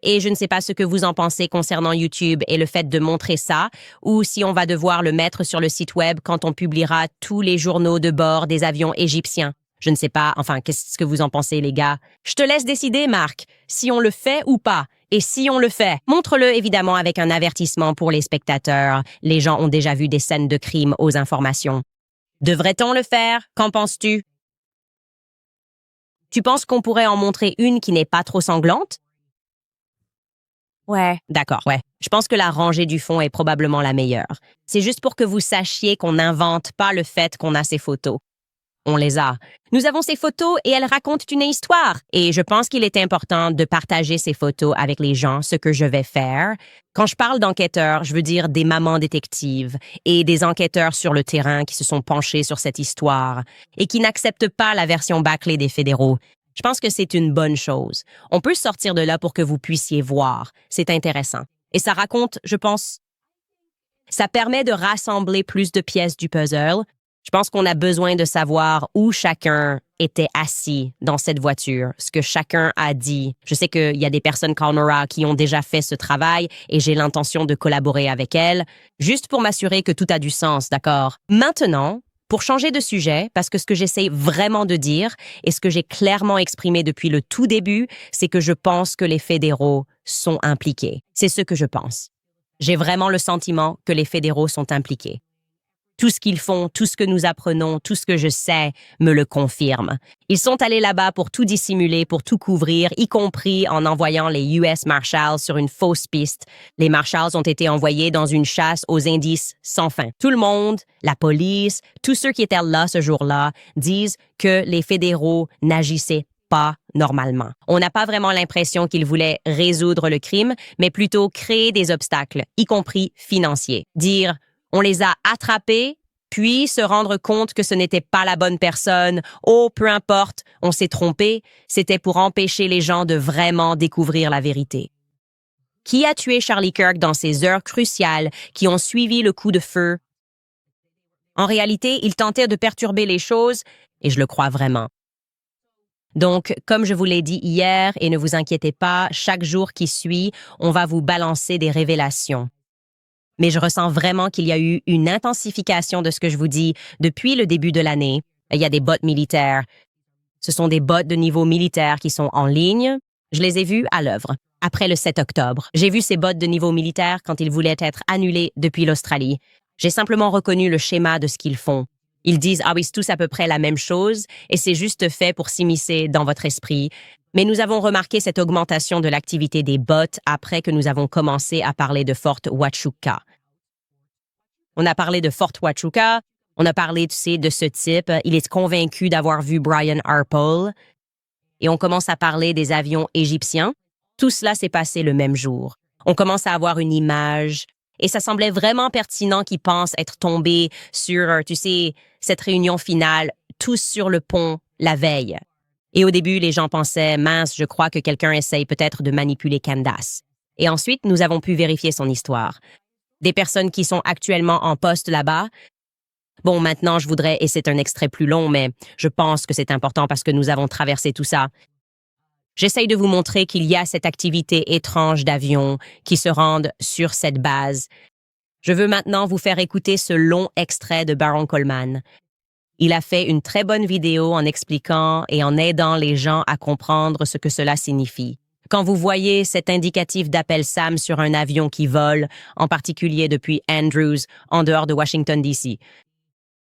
et je ne sais pas ce que vous en pensez concernant YouTube et le fait de montrer ça ou si on va devoir le mettre sur le site web quand on publiera tous les journaux de bord des avions égyptiens. Je ne sais pas, enfin, qu'est-ce que vous en pensez, les gars? Je te laisse décider, Marc, si on le fait ou pas. Et si on le fait, montre-le évidemment avec un avertissement pour les spectateurs. Les gens ont déjà vu des scènes de crime aux informations. Devrait-on le faire? Qu'en penses-tu? Tu penses qu'on pourrait en montrer une qui n'est pas trop sanglante? Ouais. D'accord, ouais. Je pense que la rangée du fond est probablement la meilleure. C'est juste pour que vous sachiez qu'on n'invente pas le fait qu'on a ces photos. On les a. Nous avons ces photos et elles racontent une histoire. Et je pense qu'il est important de partager ces photos avec les gens, ce que je vais faire. Quand je parle d'enquêteurs, je veux dire des mamans détectives et des enquêteurs sur le terrain qui se sont penchés sur cette histoire et qui n'acceptent pas la version bâclée des fédéraux. Je pense que c'est une bonne chose. On peut sortir de là pour que vous puissiez voir. C'est intéressant. Et ça raconte, je pense, ça permet de rassembler plus de pièces du puzzle. Je pense qu'on a besoin de savoir où chacun était assis dans cette voiture, ce que chacun a dit. Je sais qu'il y a des personnes comme Nora qui ont déjà fait ce travail et j'ai l'intention de collaborer avec elles, juste pour m'assurer que tout a du sens, d'accord? Maintenant, pour changer de sujet, parce que ce que j'essaie vraiment de dire et ce que j'ai clairement exprimé depuis le tout début, c'est que je pense que les fédéraux sont impliqués. C'est ce que je pense. J'ai vraiment le sentiment que les fédéraux sont impliqués. Tout ce qu'ils font, tout ce que nous apprenons, tout ce que je sais me le confirme. Ils sont allés là-bas pour tout dissimuler, pour tout couvrir, y compris en envoyant les US Marshals sur une fausse piste. Les Marshals ont été envoyés dans une chasse aux indices sans fin. Tout le monde, la police, tous ceux qui étaient là ce jour-là, disent que les fédéraux n'agissaient pas normalement. On n'a pas vraiment l'impression qu'ils voulaient résoudre le crime, mais plutôt créer des obstacles, y compris financiers. Dire on les a attrapés, puis se rendre compte que ce n'était pas la bonne personne. Oh, peu importe, on s'est trompé. C'était pour empêcher les gens de vraiment découvrir la vérité. Qui a tué Charlie Kirk dans ces heures cruciales qui ont suivi le coup de feu? En réalité, il tentait de perturber les choses, et je le crois vraiment. Donc, comme je vous l'ai dit hier, et ne vous inquiétez pas, chaque jour qui suit, on va vous balancer des révélations. Mais je ressens vraiment qu'il y a eu une intensification de ce que je vous dis depuis le début de l'année. Il y a des bots militaires. Ce sont des bots de niveau militaire qui sont en ligne. Je les ai vus à l'œuvre, après le 7 octobre. J'ai vu ces bots de niveau militaire quand ils voulaient être annulés depuis l'Australie. J'ai simplement reconnu le schéma de ce qu'ils font. Ils disent « Ah oui, c'est tous à peu près la même chose et c'est juste fait pour s'immiscer dans votre esprit. » Mais nous avons remarqué cette augmentation de l'activité des bots après que nous avons commencé à parler de Fort Huachuca. On a parlé de Fort Huachuca, on a parlé, tu sais, de ce type. Il est convaincu d'avoir vu Brian Harpole. Et on commence à parler des avions égyptiens. Tout cela s'est passé le même jour. On commence à avoir une image. Et ça semblait vraiment pertinent qu'ils pensent être tombés sur, tu sais, cette réunion finale, tous sur le pont la veille. Et au début, les gens pensaient, mince, je crois que quelqu'un essaye peut-être de manipuler Candace. Et ensuite, nous avons pu vérifier son histoire. Des personnes qui sont actuellement en poste là-bas. Bon, maintenant, je voudrais, et c'est un extrait plus long, mais je pense que c'est important parce que nous avons traversé tout ça. J'essaye de vous montrer qu'il y a cette activité étrange d'avions qui se rendent sur cette base. Je veux maintenant vous faire écouter ce long extrait de Baron Coleman. Il a fait une très bonne vidéo en expliquant et en aidant les gens à comprendre ce que cela signifie. Quand vous voyez cet indicatif d'appel SAM sur un avion qui vole, en particulier depuis Andrews, en dehors de Washington, D.C.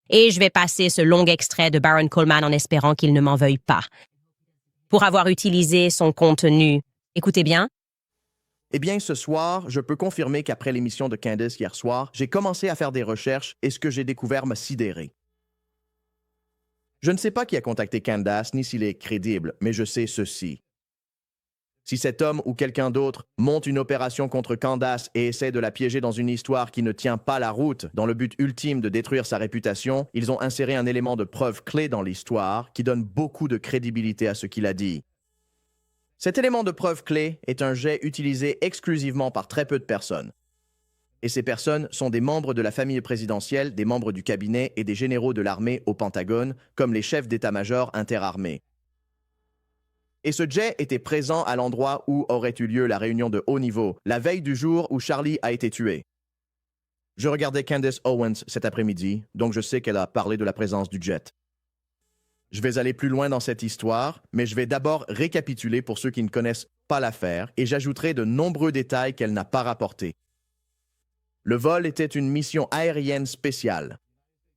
Et je vais passer ce long extrait de Baron Coleman en espérant qu'il ne m'en veuille pas. Pour avoir utilisé son contenu. Écoutez bien. Eh bien, ce soir, je peux confirmer qu'après l'émission de Candace hier soir, j'ai commencé à faire des recherches et ce que j'ai découvert m'a sidéré. Je ne sais pas qui a contacté Candace ni s'il est crédible, mais je sais ceci. Si cet homme ou quelqu'un d'autre monte une opération contre Candace et essaie de la piéger dans une histoire qui ne tient pas la route dans le but ultime de détruire sa réputation, ils ont inséré un élément de preuve clé dans l'histoire qui donne beaucoup de crédibilité à ce qu'il a dit. Cet élément de preuve clé est un jet utilisé exclusivement par très peu de personnes. Et ces personnes sont des membres de la famille présidentielle, des membres du cabinet et des généraux de l'armée au Pentagone, comme les chefs d'état-major interarmées. Et ce jet était présent à l'endroit où aurait eu lieu la réunion de haut niveau, la veille du jour où Charlie a été tué. Je regardais Candace Owens cet après-midi, donc je sais qu'elle a parlé de la présence du jet. Je vais aller plus loin dans cette histoire, mais je vais d'abord récapituler pour ceux qui ne connaissent pas l'affaire et j'ajouterai de nombreux détails qu'elle n'a pas rapportés. Le vol était une mission aérienne spéciale.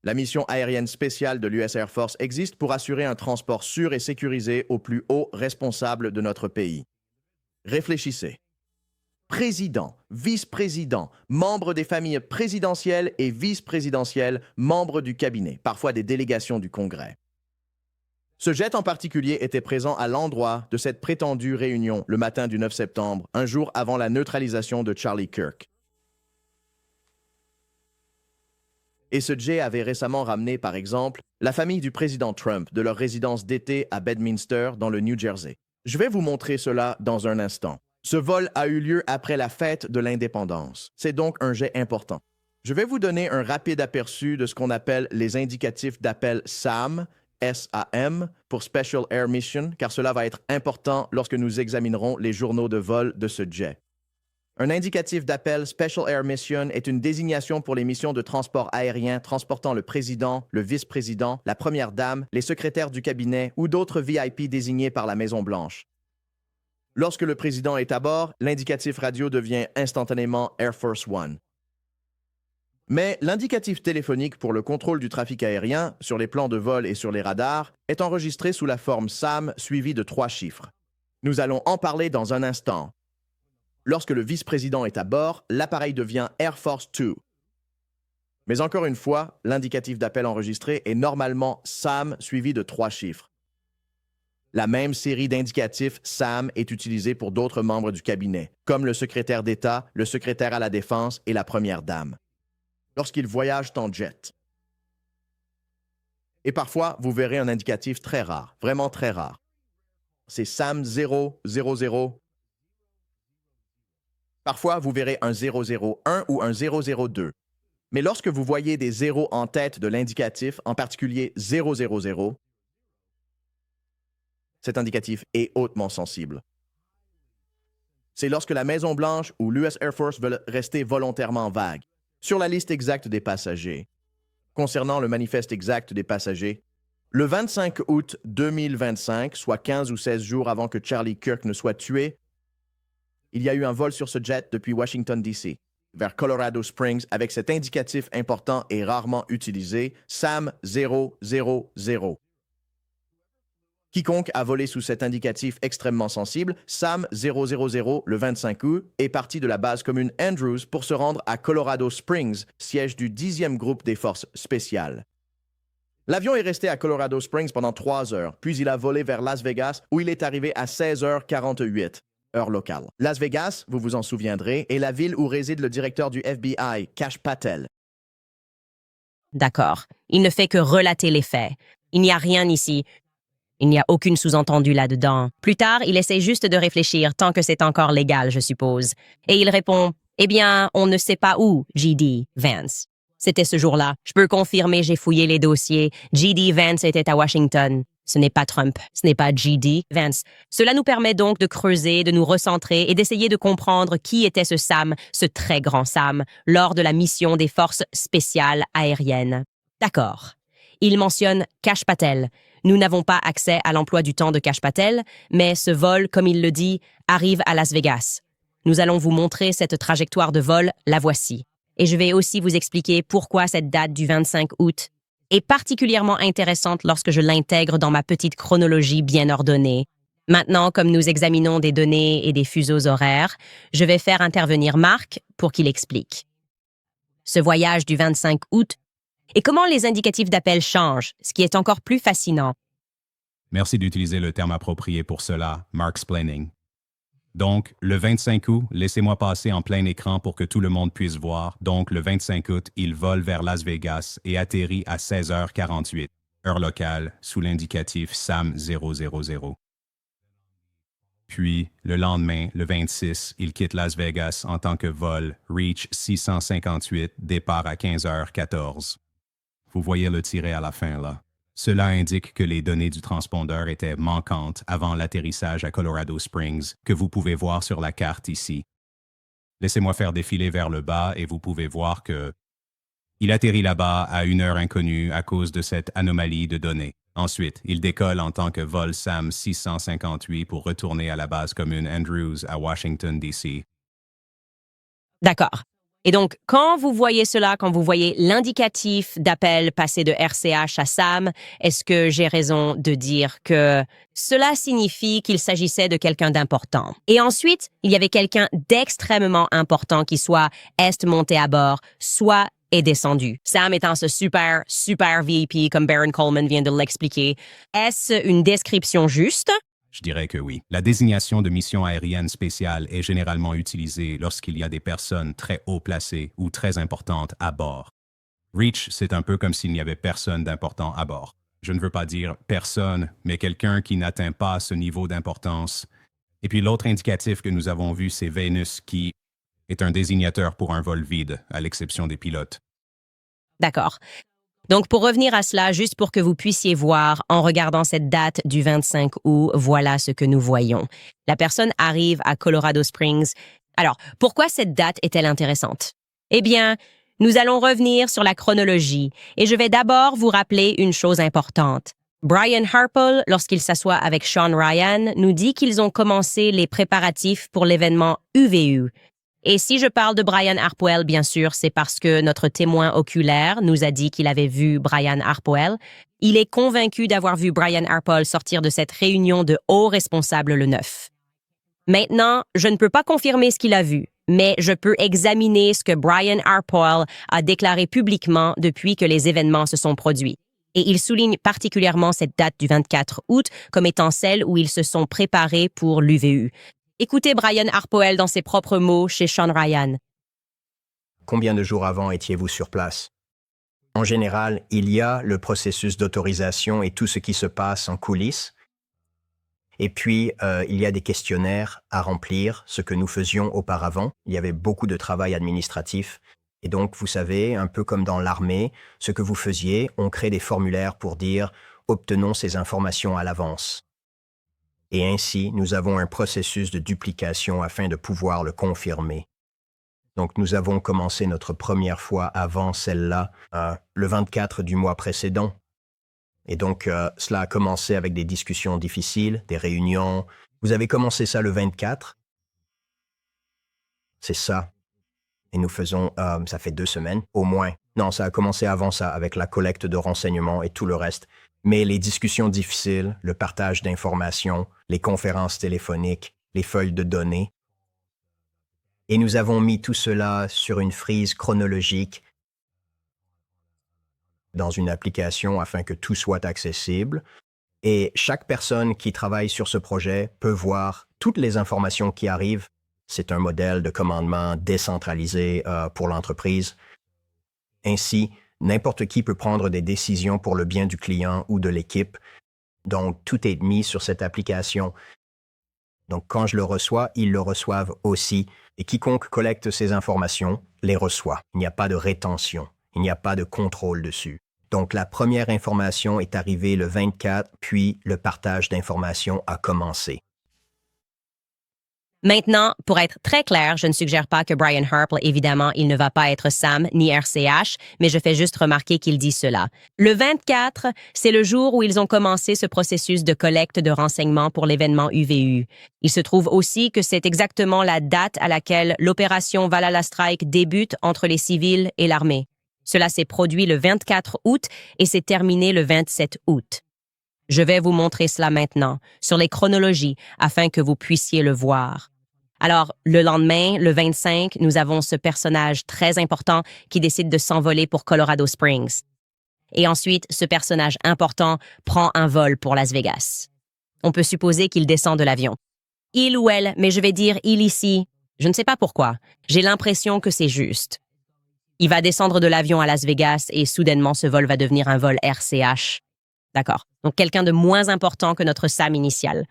La mission aérienne spéciale de l'US Air Force existe pour assurer un transport sûr et sécurisé aux plus hauts responsables de notre pays. Réfléchissez. Président, vice-président, membres des familles présidentielles et vice-présidentielles, membres du cabinet, parfois des délégations du Congrès. Ce jet en particulier était présent à l'endroit de cette prétendue réunion le matin du 9 septembre, un jour avant la neutralisation de Charlie Kirk. Et ce jet avait récemment ramené, par exemple, la famille du président Trump de leur résidence d'été à Bedminster, dans le New Jersey. Je vais vous montrer cela dans un instant. Ce vol a eu lieu après la fête de l'indépendance. C'est donc un jet important. Je vais vous donner un rapide aperçu de ce qu'on appelle les indicatifs d'appel SAM, SAM, pour Special Air Mission, car cela va être important lorsque nous examinerons les journaux de vol de ce jet. Un indicatif d'appel Special Air Mission est une désignation pour les missions de transport aérien transportant le président, le vice-président, la première dame, les secrétaires du cabinet ou d'autres VIP désignés par la Maison-Blanche. Lorsque le président est à bord, l'indicatif radio devient instantanément Air Force One. Mais l'indicatif téléphonique pour le contrôle du trafic aérien sur les plans de vol et sur les radars est enregistré sous la forme SAM suivie de 3 chiffres. Nous allons en parler dans un instant. Lorsque le vice-président est à bord, l'appareil devient Air Force 2. Mais encore une fois, l'indicatif d'appel enregistré est normalement SAM suivi de 3 chiffres. La même série d'indicatifs SAM est utilisée pour d'autres membres du cabinet, comme le secrétaire d'État, le secrétaire à la Défense et la première dame, lorsqu'ils voyagent en jet. Et parfois, vous verrez un indicatif très rare, vraiment très rare. C'est SAM 000. Parfois, vous verrez un 001 ou un 002. Mais lorsque vous voyez des zéros en tête de l'indicatif, en particulier 000, cet indicatif est hautement sensible. C'est lorsque la Maison-Blanche ou l'US Air Force veulent rester volontairement vagues sur la liste exacte des passagers. Concernant le manifeste exact des passagers, le 25 août 2025, soit 15 ou 16 jours avant que Charlie Kirk ne soit tué, il y a eu un vol sur ce jet depuis Washington, D.C., vers Colorado Springs avec cet indicatif important et rarement utilisé, SAM 000. Quiconque a volé sous cet indicatif extrêmement sensible, SAM 000, le 25 août, est parti de la base commune Andrews pour se rendre à Colorado Springs, siège du 10e groupe des forces spéciales. L'avion est resté à Colorado Springs pendant 3 heures, puis il a volé vers Las Vegas où il est arrivé à 16h48, heure locale. Las Vegas, vous vous en souviendrez, est la ville où réside le directeur du FBI, Kash Patel. D'accord. Il ne fait que relater les faits. Il n'y a rien ici. Il n'y a aucune sous-entendu là-dedans. Plus tard, il essaie juste de réfléchir tant que c'est encore légal, je suppose. Et il répond, « Eh bien, on ne sait pas où, J.D. Vance. » C'était ce jour-là. Je peux confirmer, j'ai fouillé les dossiers. J.D. Vance était à Washington. Ce n'est pas Trump, ce n'est pas J.D. Vance. Cela nous permet donc de creuser, de nous recentrer et d'essayer de comprendre qui était ce Sam, ce très grand Sam, lors de la mission des forces spéciales aériennes. D'accord. Il mentionne Kash Patel. Nous n'avons pas accès à l'emploi du temps de Kash Patel, mais ce vol, comme il le dit, arrive à Las Vegas. Nous allons vous montrer cette trajectoire de vol, la voici. Et je vais aussi vous expliquer pourquoi cette date du 25 août est particulièrement intéressante lorsque je l'intègre dans ma petite chronologie bien ordonnée. Maintenant, comme nous examinons des données et des fuseaux horaires, je vais faire intervenir Marc pour qu'il explique. Ce voyage du 25 août et comment les indicatifs d'appel changent, ce qui est encore plus fascinant. Merci d'utiliser le terme approprié pour cela, Marksplaining. Donc, le 25 août, laissez-moi passer en plein écran pour que tout le monde puisse voir. Donc, le 25 août, il vole vers Las Vegas et atterrit à 16h48, heure locale, sous l'indicatif SAM 000. Puis, le lendemain, le 26, il quitte Las Vegas en tant que vol Reach 658, départ à 15h14. Vous voyez le tiret à la fin, là. Cela indique que les données du transpondeur étaient manquantes avant l'atterrissage à Colorado Springs, que vous pouvez voir sur la carte ici. Laissez-moi faire défiler vers le bas et vous pouvez voir que il atterrit là-bas à une heure inconnue à cause de cette anomalie de données. Ensuite, il décolle en tant que vol SAM 658 pour retourner à la base commune Andrews à Washington, D.C. D'accord. Et donc, quand vous voyez cela, quand vous voyez l'indicatif d'appel passer de RCH à SAM, est-ce que j'ai raison de dire que cela signifie qu'il s'agissait de quelqu'un d'important? Et ensuite, il y avait quelqu'un d'extrêmement important qui soit est monté à bord, soit est descendu. Sam étant ce super VIP, comme Baron Coleman vient de l'expliquer. Est-ce une description juste? Je dirais que oui. La désignation de mission aérienne spéciale est généralement utilisée lorsqu'il y a des personnes très haut placées ou très importantes à bord. Reach, c'est un peu comme s'il n'y avait personne d'important à bord. Je ne veux pas dire personne, mais quelqu'un qui n'atteint pas ce niveau d'importance. Et puis l'autre indicatif que nous avons vu, c'est Vénus, qui est un désignateur pour un vol vide, à l'exception des pilotes. D'accord. Donc, pour revenir à cela, juste pour que vous puissiez voir, en regardant cette date du 25 août, voilà ce que nous voyons. La personne arrive à Colorado Springs. Alors, pourquoi cette date est-elle intéressante? Eh bien, nous allons revenir sur la chronologie et je vais d'abord vous rappeler une chose importante. Brian Harple, lorsqu'il s'assoit avec Sean Ryan, nous dit qu'ils ont commencé les préparatifs pour l'événement UVU. Et si je parle de Brian Harpwell, bien sûr, c'est parce que notre témoin oculaire nous a dit qu'il avait vu Brian Harpwell. Il est convaincu d'avoir vu Brian Harpwell sortir de cette réunion de hauts responsables le 9. Maintenant, je ne peux pas confirmer ce qu'il a vu, mais je peux examiner ce que Brian Harpwell a déclaré publiquement depuis que les événements se sont produits. Et il souligne particulièrement cette date du 24 août comme étant celle où ils se sont préparés pour l'UVU. Écoutez Brian Harpwell dans ses propres mots chez Sean Ryan. Combien de jours avant étiez-vous sur place? En général, il y a le processus d'autorisation et tout ce qui se passe en coulisses. Et puis, il y a des questionnaires à remplir, ce que nous faisions auparavant. Il y avait beaucoup de travail administratif. Et donc, vous savez, un peu comme dans l'armée, ce que vous faisiez, on crée des formulaires pour dire « obtenons ces informations à l'avance ». Et ainsi, nous avons un processus de duplication afin de pouvoir le confirmer. Donc, nous avons commencé notre première fois avant celle-là, le 24 du mois précédent. Et donc, cela a commencé avec des discussions difficiles, des réunions. Vous avez commencé ça le 24? C'est ça. Et nous faisons, ça fait 2 semaines, au moins. Non, ça a commencé avant ça, avec la collecte de renseignements et tout le reste. Mais les discussions difficiles, le partage d'informations, les conférences téléphoniques, les feuilles de données. Et nous avons mis tout cela sur une frise chronologique dans une application afin que tout soit accessible. Et chaque personne qui travaille sur ce projet peut voir toutes les informations qui arrivent. C'est un modèle de commandement décentralisé pour l'entreprise. Ainsi, n'importe qui peut prendre des décisions pour le bien du client ou de l'équipe. Donc, tout est mis sur cette application. Donc, quand je le reçois, ils le reçoivent aussi. Et quiconque collecte ces informations les reçoit. Il n'y a pas de rétention. Il n'y a pas de contrôle dessus. Donc, la première information est arrivée le 24, puis le partage d'informations a commencé. Maintenant, pour être très clair, je ne suggère pas que Brian Harpwell, évidemment, il ne va pas être SAM ni RCH, mais je fais juste remarquer qu'il dit cela. Le 24, c'est le jour où ils ont commencé ce processus de collecte de renseignements pour l'événement UVU. Il se trouve aussi que c'est exactement la date à laquelle l'opération Valhalla Strike débute entre les civils et l'armée. Cela s'est produit le 24 août et s'est terminé le 27 août. Je vais vous montrer cela maintenant, sur les chronologies, afin que vous puissiez le voir. Alors, le lendemain, le 25, nous avons ce personnage très important qui décide de s'envoler pour Colorado Springs. Et ensuite, ce personnage important prend un vol pour Las Vegas. On peut supposer qu'il descend de l'avion. Il ou elle, mais je vais dire il ici. Je ne sais pas pourquoi. J'ai l'impression que c'est juste. Il va descendre de l'avion à Las Vegas et soudainement, ce vol va devenir un vol RCH. D'accord. Donc, quelqu'un de moins important que notre SAM initial.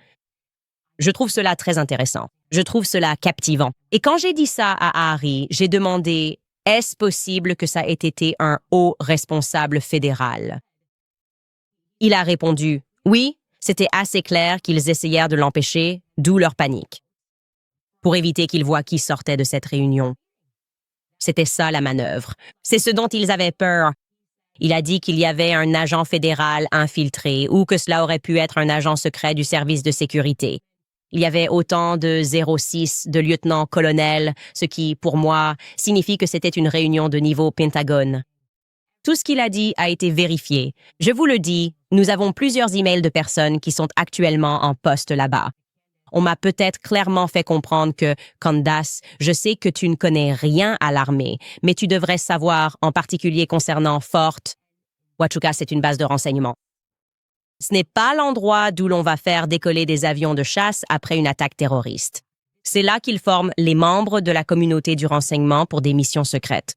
Je trouve cela très intéressant. Je trouve cela captivant. Et quand j'ai dit ça à Harry, j'ai demandé, est-ce possible que ça ait été un haut responsable fédéral? Il a répondu, oui, c'était assez clair qu'ils essayèrent de l'empêcher, d'où leur panique. Pour éviter qu'ils voient qui sortait de cette réunion. C'était ça la manœuvre. C'est ce dont ils avaient peur. Il a dit qu'il y avait un agent fédéral infiltré ou que cela aurait pu être un agent secret du service de sécurité. Il y avait autant de 06 de lieutenant-colonel, ce qui, pour moi, signifie que c'était une réunion de niveau Pentagone. Tout ce qu'il a dit a été vérifié. Je vous le dis, nous avons plusieurs emails de personnes qui sont actuellement en poste là-bas. On m'a peut-être clairement fait comprendre que, Candace, je sais que tu ne connais rien à l'armée, mais tu devrais savoir, en particulier concernant Fort. Huachuca, c'est une base de renseignement. Ce n'est pas l'endroit d'où l'on va faire décoller des avions de chasse après une attaque terroriste. C'est là qu'ils forment les membres de la communauté du renseignement pour des missions secrètes.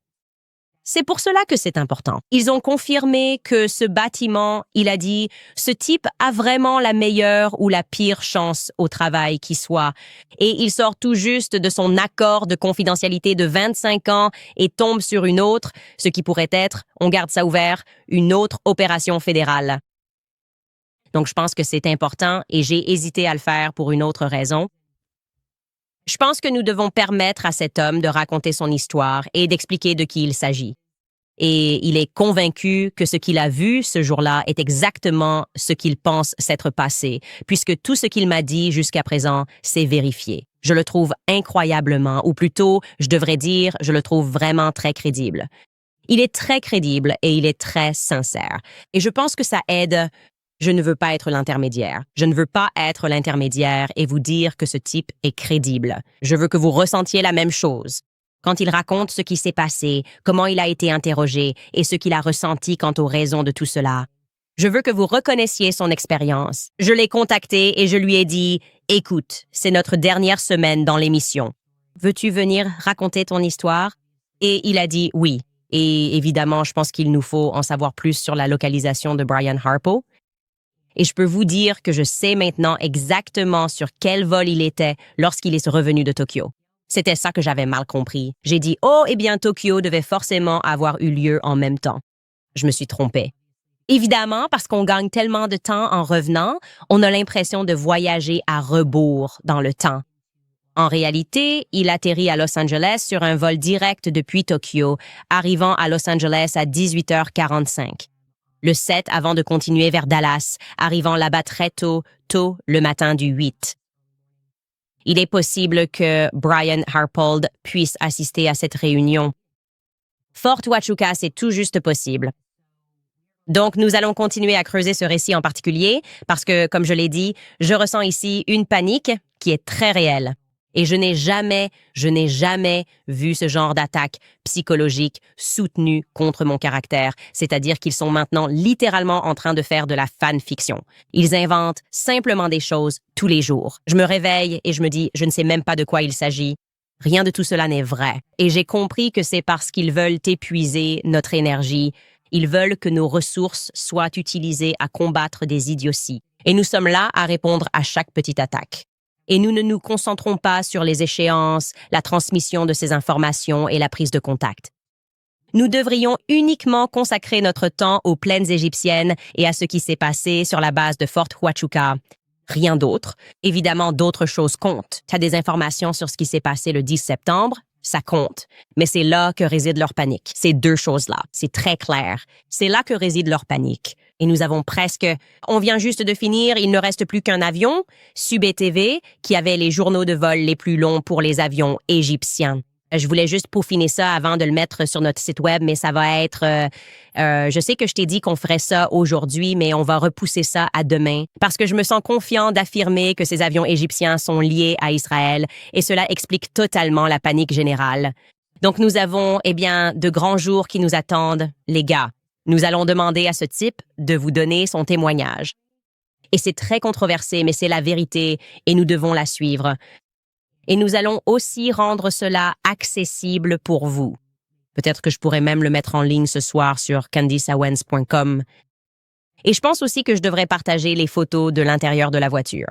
C'est pour cela que c'est important. Ils ont confirmé que ce bâtiment, il a dit, ce type a vraiment la meilleure ou la pire chance au travail qui soit. Et il sort tout juste de son accord de confidentialité de 25 ans et tombe sur une autre, ce qui pourrait être, on garde ça ouvert, une autre opération fédérale. Donc, je pense que c'est important et j'ai hésité à le faire pour une autre raison. Je pense que nous devons permettre à cet homme de raconter son histoire et d'expliquer de qui il s'agit. Et il est convaincu que ce qu'il a vu ce jour-là est exactement ce qu'il pense s'être passé, puisque tout ce qu'il m'a dit jusqu'à présent s'est vérifié. Je le trouve incroyablement, ou plutôt, je devrais dire, je le trouve vraiment très crédible. Il est très crédible et il est très sincère. Et je pense que ça aide. Je ne veux pas être l'intermédiaire. Je ne veux pas être l'intermédiaire et vous dire que ce type est crédible. Je veux que vous ressentiez la même chose. Quand il raconte ce qui s'est passé, comment il a été interrogé et ce qu'il a ressenti quant aux raisons de tout cela, je veux que vous reconnaissiez son expérience. Je l'ai contacté et je lui ai dit « Écoute, c'est notre dernière semaine dans l'émission. Veux-tu venir raconter ton histoire ?» Et il a dit « Oui. » Et évidemment, je pense qu'il nous faut en savoir plus sur la localisation de Brian Harpo. Et je peux vous dire que je sais maintenant exactement sur quel vol il était lorsqu'il est revenu de Tokyo. C'était ça que j'avais mal compris. J'ai dit « Oh, eh bien, Tokyo devait forcément avoir eu lieu en même temps. » Je me suis trompée. Évidemment, parce qu'on gagne tellement de temps en revenant, on a l'impression de voyager à rebours dans le temps. En réalité, il atterrit à Los Angeles sur un vol direct depuis Tokyo, arrivant à Los Angeles à 18h45. Le 7 avant de continuer vers Dallas, arrivant là-bas très tôt le matin du 8. Il est possible que Brian Harpold puisse assister à cette réunion. Fort Huachuca, c'est tout juste possible. Donc, nous allons continuer à creuser ce récit en particulier parce que, comme je l'ai dit, je ressens ici une panique qui est très réelle. Et je n'ai jamais vu ce genre d'attaque psychologique soutenue contre mon caractère, c'est-à-dire qu'ils sont maintenant littéralement en train de faire de la fanfiction. Ils inventent simplement des choses tous les jours. Je me réveille et je me dis, je ne sais même pas de quoi il s'agit. Rien de tout cela n'est vrai. Et j'ai compris que c'est parce qu'ils veulent épuiser notre énergie. Ils veulent que nos ressources soient utilisées à combattre des idioties. Et nous sommes là à répondre à chaque petite attaque. Et nous ne nous concentrons pas sur les échéances, la transmission de ces informations et la prise de contact. Nous devrions uniquement consacrer notre temps aux plaines égyptiennes et à ce qui s'est passé sur la base de Fort Huachuca. Rien d'autre. Évidemment, d'autres choses comptent. Tu as des informations sur ce qui s'est passé le 10 septembre, ça compte. Mais c'est là que réside leur panique. Ces deux choses-là, c'est très clair. C'est là que réside leur panique. Et nous avons on vient juste de finir, il ne reste plus qu'un avion, SubTV, qui avait les journaux de vol les plus longs pour les avions égyptiens. Je voulais juste peaufiner ça avant de le mettre sur notre site web, mais ça va être... je sais que je t'ai dit qu'on ferait ça aujourd'hui, mais on va repousser ça à demain, parce que je me sens confiant d'affirmer que ces avions égyptiens sont liés à Israël, et cela explique totalement la panique générale. Donc nous avons, de grands jours qui nous attendent, les gars. Nous allons demander à ce type de vous donner son témoignage. Et c'est très controversé, mais c'est la vérité, et nous devons la suivre. Et nous allons aussi rendre cela accessible pour vous. Peut-être que je pourrais même le mettre en ligne ce soir sur candysawens.com. Et je pense aussi que je devrais partager les photos de l'intérieur de la voiture.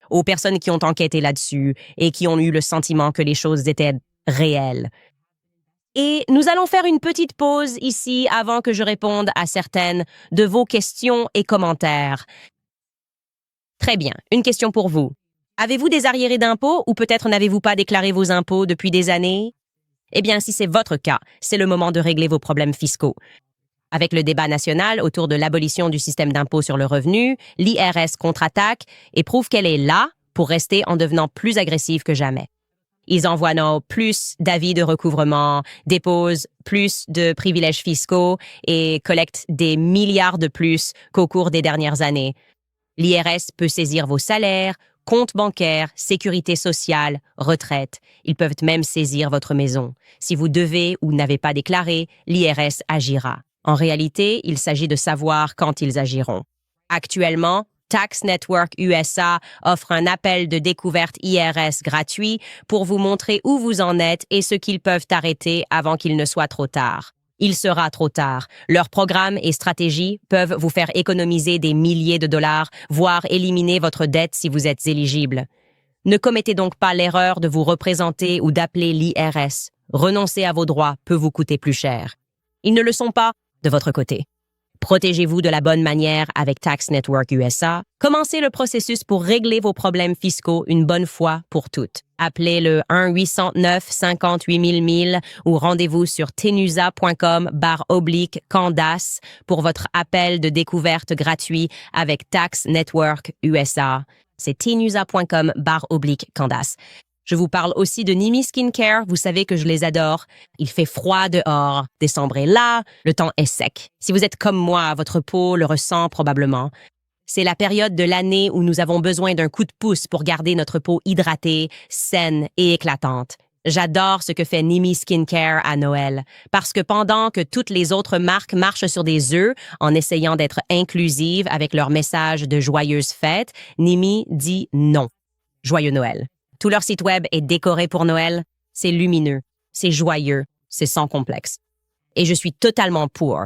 Aux personnes qui ont enquêté là-dessus et qui ont eu le sentiment que les choses étaient réelles. Et nous allons faire une petite pause ici avant que je réponde à certaines de vos questions et commentaires. Très bien, une question pour vous. Avez-vous des arriérés d'impôts ou peut-être n'avez-vous pas déclaré vos impôts depuis des années? Eh bien, si c'est votre cas, c'est le moment de régler vos problèmes fiscaux. Avec le débat national autour de l'abolition du système d'impôt sur le revenu, l'IRS contre-attaque et prouve qu'elle est là pour rester en devenant plus agressive que jamais. Ils envoient plus d'avis de recouvrement, déposent plus de privilèges fiscaux et collectent des milliards de plus qu'au cours des dernières années. L'IRS peut saisir vos salaires, comptes bancaires, sécurité sociale, retraite. Ils peuvent même saisir votre maison. Si vous devez ou n'avez pas déclaré, l'IRS agira. En réalité, il s'agit de savoir quand ils agiront. Actuellement, Tax Network USA offre un appel de découverte IRS gratuit pour vous montrer où vous en êtes et ce qu'ils peuvent arrêter avant qu'il ne soit trop tard. Il sera trop tard. Leurs programmes et stratégies peuvent vous faire économiser des milliers de dollars, voire éliminer votre dette si vous êtes éligible. Ne commettez donc pas l'erreur de vous représenter ou d'appeler l'IRS. Renoncer à vos droits peut vous coûter plus cher. Ils ne le sont pas de votre côté. Protégez-vous de la bonne manière avec Tax Network USA. Commencez le processus pour régler vos problèmes fiscaux une bonne fois pour toutes. Appelez le 1-809-58 000 ou rendez-vous sur tenusa.com/Candace pour votre appel de découverte gratuit avec Tax Network USA. C'est tenusa.com/Candace. Je vous parle aussi de Nimi Skincare, vous savez que je les adore. Il fait froid dehors, décembre est là, le temps est sec. Si vous êtes comme moi, votre peau le ressent probablement. C'est la période de l'année où nous avons besoin d'un coup de pouce pour garder notre peau hydratée, saine et éclatante. J'adore ce que fait Nimi Skincare à Noël, parce que pendant que toutes les autres marques marchent sur des œufs en essayant d'être inclusives avec leur message de joyeuses fêtes, Nimi dit non. Joyeux Noël. Tout leur site web est décoré pour Noël. C'est lumineux, c'est joyeux, c'est sans complexe. Et je suis totalement pour.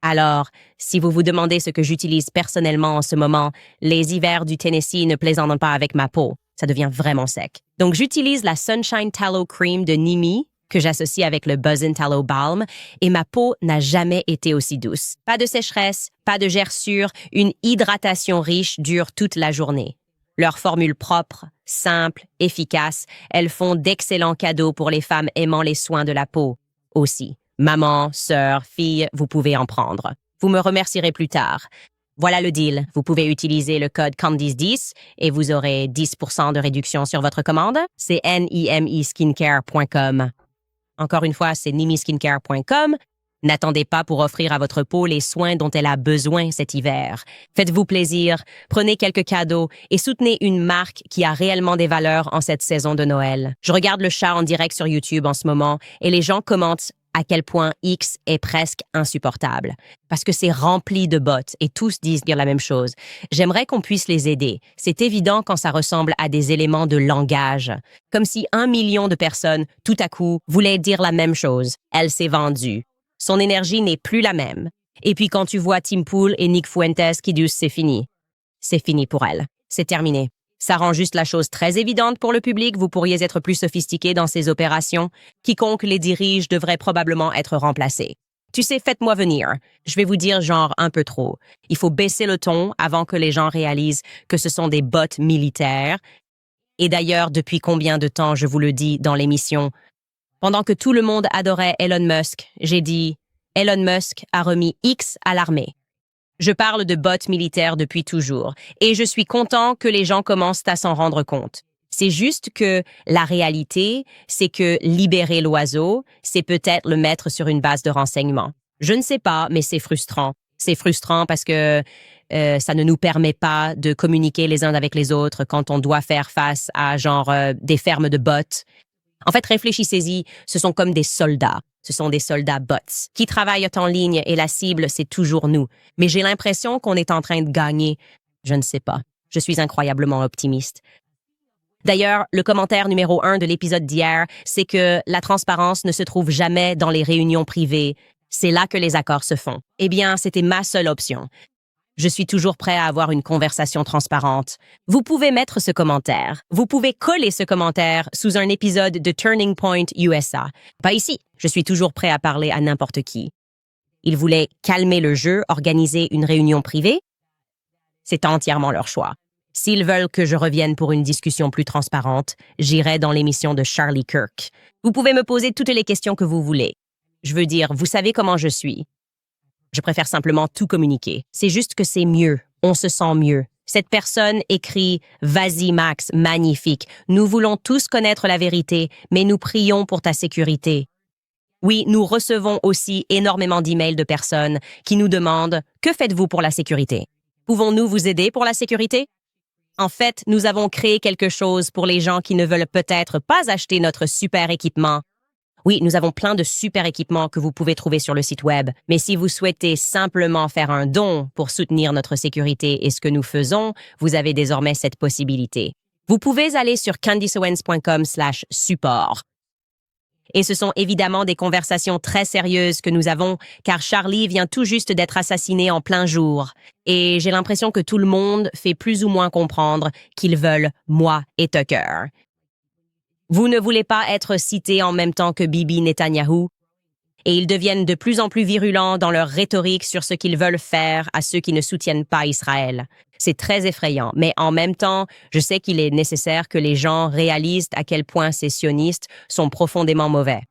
Alors, si vous vous demandez ce que j'utilise personnellement en ce moment, les hivers du Tennessee ne plaisantent pas avec ma peau. Ça devient vraiment sec. Donc, j'utilise la Sunshine Tallow Cream de Nimi, que j'associe avec le Buzzin' Tallow Balm, et ma peau n'a jamais été aussi douce. Pas de sécheresse, pas de gerçure, une hydratation riche dure toute la journée. Leurs formules propres, simples, efficaces, elles font d'excellents cadeaux pour les femmes aimant les soins de la peau. Aussi, maman, sœur, fille, vous pouvez en prendre. Vous me remercierez plus tard. Voilà le deal. Vous pouvez utiliser le code Candice10 et vous aurez 10% de réduction sur votre commande. C'est nimiskincare.com. Encore une fois, c'est nimiskincare.com. N'attendez pas pour offrir à votre peau les soins dont elle a besoin cet hiver. Faites-vous plaisir, prenez quelques cadeaux et soutenez une marque qui a réellement des valeurs en cette saison de Noël. Je regarde le chat en direct sur YouTube en ce moment et les gens commentent à quel point X est presque insupportable. Parce que c'est rempli de bots et tous disent la même chose. J'aimerais qu'on puisse les aider. C'est évident quand ça ressemble à des éléments de langage. Comme si 1 million de personnes, tout à coup, voulaient dire la même chose. Elle s'est vendue. Son énergie n'est plus la même. Et puis quand tu vois Tim Pool et Nick Fuentes qui disent c'est fini pour elle. C'est terminé. Ça rend juste la chose très évidente pour le public. Vous pourriez être plus sophistiqué dans ces opérations. Quiconque les dirige devrait probablement être remplacé. Tu sais, faites-moi venir. Je vais vous dire genre un peu trop. Il faut baisser le ton avant que les gens réalisent que ce sont des bots militaires. Et d'ailleurs, depuis combien de temps je vous le dis dans l'émission? Pendant que tout le monde adorait Elon Musk, j'ai dit « Elon Musk a remis X à l'armée ». Je parle de bots militaires depuis toujours, et je suis content que les gens commencent à s'en rendre compte. C'est juste que la réalité, c'est que libérer l'oiseau, c'est peut-être le mettre sur une base de renseignement. Je ne sais pas, mais c'est frustrant. C'est frustrant parce que ça ne nous permet pas de communiquer les uns avec les autres quand on doit faire face à des fermes de bots. En fait, réfléchissez-y, ce sont comme des soldats. Ce sont des soldats bots qui travaillent en ligne et la cible, c'est toujours nous. Mais j'ai l'impression qu'on est en train de gagner. Je ne sais pas. Je suis incroyablement optimiste. D'ailleurs, le commentaire numéro 1 de l'épisode d'hier, c'est que la transparence ne se trouve jamais dans les réunions privées. C'est là que les accords se font. Eh bien, c'était ma seule option. Je suis toujours prêt à avoir une conversation transparente. Vous pouvez mettre ce commentaire. Vous pouvez coller ce commentaire sous un épisode de Turning Point USA. Pas ici. Je suis toujours prêt à parler à n'importe qui. Ils voulaient calmer le jeu, organiser une réunion privée. C'est entièrement leur choix. S'ils veulent que je revienne pour une discussion plus transparente, j'irai dans l'émission de Charlie Kirk. Vous pouvez me poser toutes les questions que vous voulez. Je veux dire, vous savez comment je suis. Je préfère simplement tout communiquer. C'est juste que c'est mieux. On se sent mieux. Cette personne écrit « Vas-y Max, magnifique. Nous voulons tous connaître la vérité, mais nous prions pour ta sécurité. » Oui, nous recevons aussi énormément d'emails de personnes qui nous demandent « Que faites-vous pour la sécurité? Pouvons-nous vous aider pour la sécurité? » En fait, nous avons créé quelque chose pour les gens qui ne veulent peut-être pas acheter notre super équipement. Oui, nous avons plein de super équipements que vous pouvez trouver sur le site web, mais si vous souhaitez simplement faire un don pour soutenir notre sécurité et ce que nous faisons, vous avez désormais cette possibilité. Vous pouvez aller sur candiceowens.com/support. Et ce sont évidemment des conversations très sérieuses que nous avons, car Charlie vient tout juste d'être assassiné en plein jour. Et j'ai l'impression que tout le monde fait plus ou moins comprendre qu'ils veulent moi et Tucker. Vous ne voulez pas être cité en même temps que Bibi Netanyahou, et ils deviennent de plus en plus virulents dans leur rhétorique sur ce qu'ils veulent faire à ceux qui ne soutiennent pas Israël. C'est très effrayant, mais en même temps, je sais qu'il est nécessaire que les gens réalisent à quel point ces sionistes sont profondément mauvais.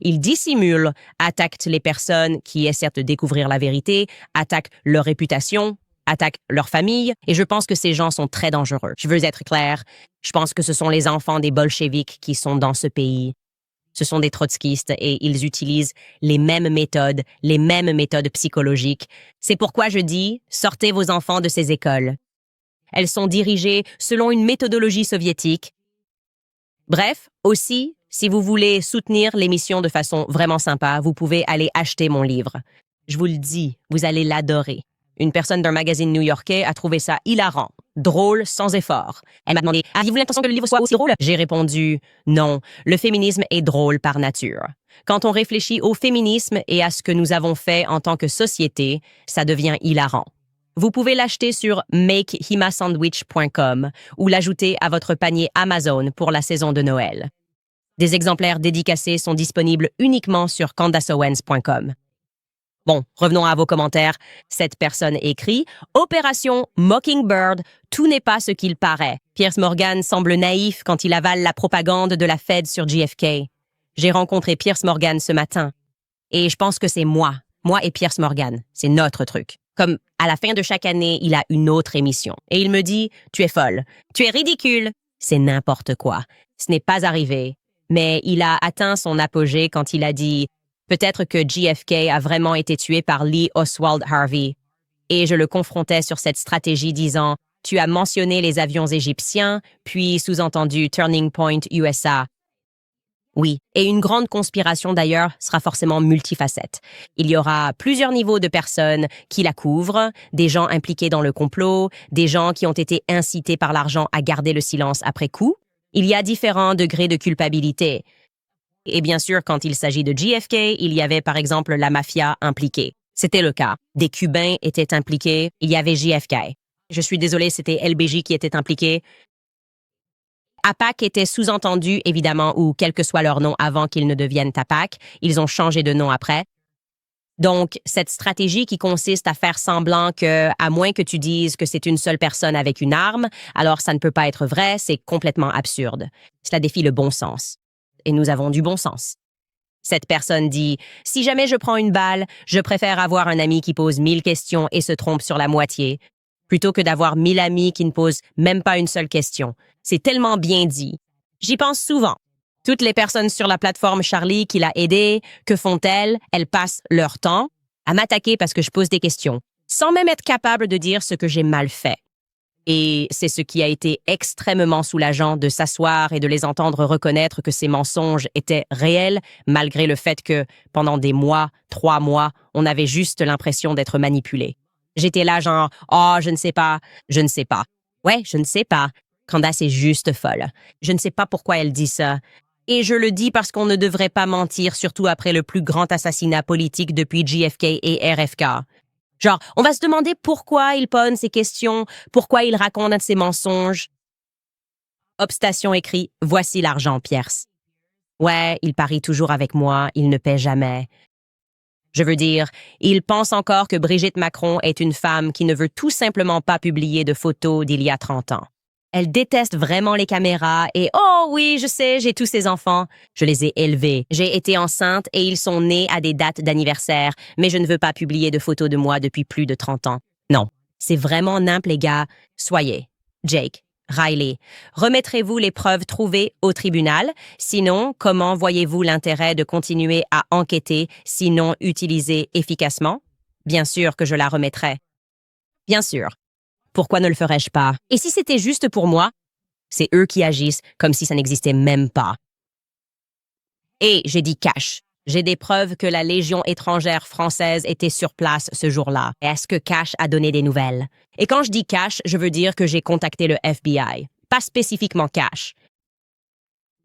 Ils dissimulent, attaquent les personnes qui essaient de découvrir la vérité, attaquent leur réputation. attaquent leur famille, et je pense que ces gens sont très dangereux. Je veux être clair, je pense que ce sont les enfants des bolcheviks qui sont dans ce pays. Ce sont des trotskistes et ils utilisent les mêmes méthodes psychologiques. C'est pourquoi je dis, sortez vos enfants de ces écoles. Elles sont dirigées selon une méthodologie soviétique. Bref, aussi, si vous voulez soutenir l'émission de façon vraiment sympa, vous pouvez aller acheter mon livre. Je vous le dis, vous allez l'adorer. Une personne d'un magazine new-yorkais a trouvé ça hilarant, drôle, sans effort. Elle m'a demandé « Avez-vous l'intention que le livre soit aussi drôle ?» J'ai répondu « Non, le féminisme est drôle par nature. Quand on réfléchit au féminisme et à ce que nous avons fait en tant que société, ça devient hilarant. » Vous pouvez l'acheter sur makehimasandwich.com ou l'ajouter à votre panier Amazon pour la saison de Noël. Des exemplaires dédicacés sont disponibles uniquement sur CandaceOwens.com. Bon, revenons à vos commentaires. Cette personne écrit « Opération Mockingbird, tout n'est pas ce qu'il paraît. Piers Morgan semble naïf quand il avale la propagande de la Fed sur JFK. J'ai rencontré Piers Morgan ce matin. Et je pense que c'est moi et Piers Morgan. C'est notre truc. Comme à la fin de chaque année, il a une autre émission. Et il me dit « Tu es folle. Tu es ridicule. » C'est n'importe quoi. Ce n'est pas arrivé. Mais il a atteint son apogée quand il a dit « Peut-être que JFK a vraiment été tué par Lee Oswald Harvey. » Et je le confrontais sur cette stratégie disant « Tu as mentionné les avions égyptiens, puis sous-entendu Turning Point USA. » Oui, et une grande conspiration d'ailleurs sera forcément multifacette. Il y aura plusieurs niveaux de personnes qui la couvrent, des gens impliqués dans le complot, des gens qui ont été incités par l'argent à garder le silence après coup. Il y a différents degrés de culpabilité. Et bien sûr, quand il s'agit de JFK, il y avait par exemple la mafia impliquée. C'était le cas. Des Cubains étaient impliqués, il y avait JFK. Je suis désolé, c'était LBJ qui était impliqué. APAC était sous-entendu, évidemment, ou quel que soit leur nom avant qu'ils ne deviennent APAC. Ils ont changé de nom après. Donc, cette stratégie qui consiste à faire semblant que, à moins que tu dises que c'est une seule personne avec une arme, alors ça ne peut pas être vrai, c'est complètement absurde. Cela défie le bon sens. Et nous avons du bon sens. Cette personne dit « Si jamais je prends une balle, je préfère avoir un ami qui pose 1000 questions et se trompe sur la moitié, plutôt que d'avoir 1000 amis qui ne posent même pas une seule question. C'est tellement bien dit. J'y pense souvent. Toutes les personnes sur la plateforme Charlie qui l'a aidé, que font-elles? Elles passent leur temps à m'attaquer parce que je pose des questions, sans même être capable de dire ce que j'ai mal fait. Et c'est ce qui a été extrêmement soulageant de s'asseoir et de les entendre reconnaître que ces mensonges étaient réels, malgré le fait que, pendant des mois, 3 mois, on avait juste l'impression d'être manipulé. J'étais là genre « Oh, je ne sais pas. Ouais, je ne sais pas. Candace est juste folle. Je ne sais pas pourquoi elle dit ça. Et je le dis parce qu'on ne devrait pas mentir, surtout après le plus grand assassinat politique depuis JFK et RFK. Genre, on va se demander pourquoi il pose ces questions, pourquoi il raconte ses mensonges. » Obstation écrit « Voici l'argent, Pierce. » Ouais, il parie toujours avec moi, il ne paie jamais. Je veux dire, il pense encore que Brigitte Macron est une femme qui ne veut tout simplement pas publier de photos d'il y a 30 ans. Elle déteste vraiment les caméras et « Oh oui, je sais, j'ai tous ces enfants. Je les ai élevés. J'ai été enceinte et ils sont nés à des dates d'anniversaire, mais je ne veux pas publier de photos de moi depuis plus de 30 ans. » Non, c'est vraiment nimp, les gars. Soyez. Jake, Riley, remettrez-vous les preuves trouvées au tribunal? Sinon, comment voyez-vous l'intérêt de continuer à enquêter, sinon utiliser efficacement? Bien sûr que je la remettrai. Bien sûr. Pourquoi ne le ferais-je pas? Et si c'était juste pour moi? C'est eux qui agissent comme si ça n'existait même pas. Et j'ai dit cash. J'ai des preuves que la Légion étrangère française était sur place ce jour-là. Est-ce que Cash a donné des nouvelles? Et quand je dis Cash, je veux dire que j'ai contacté le FBI. Pas spécifiquement Cash.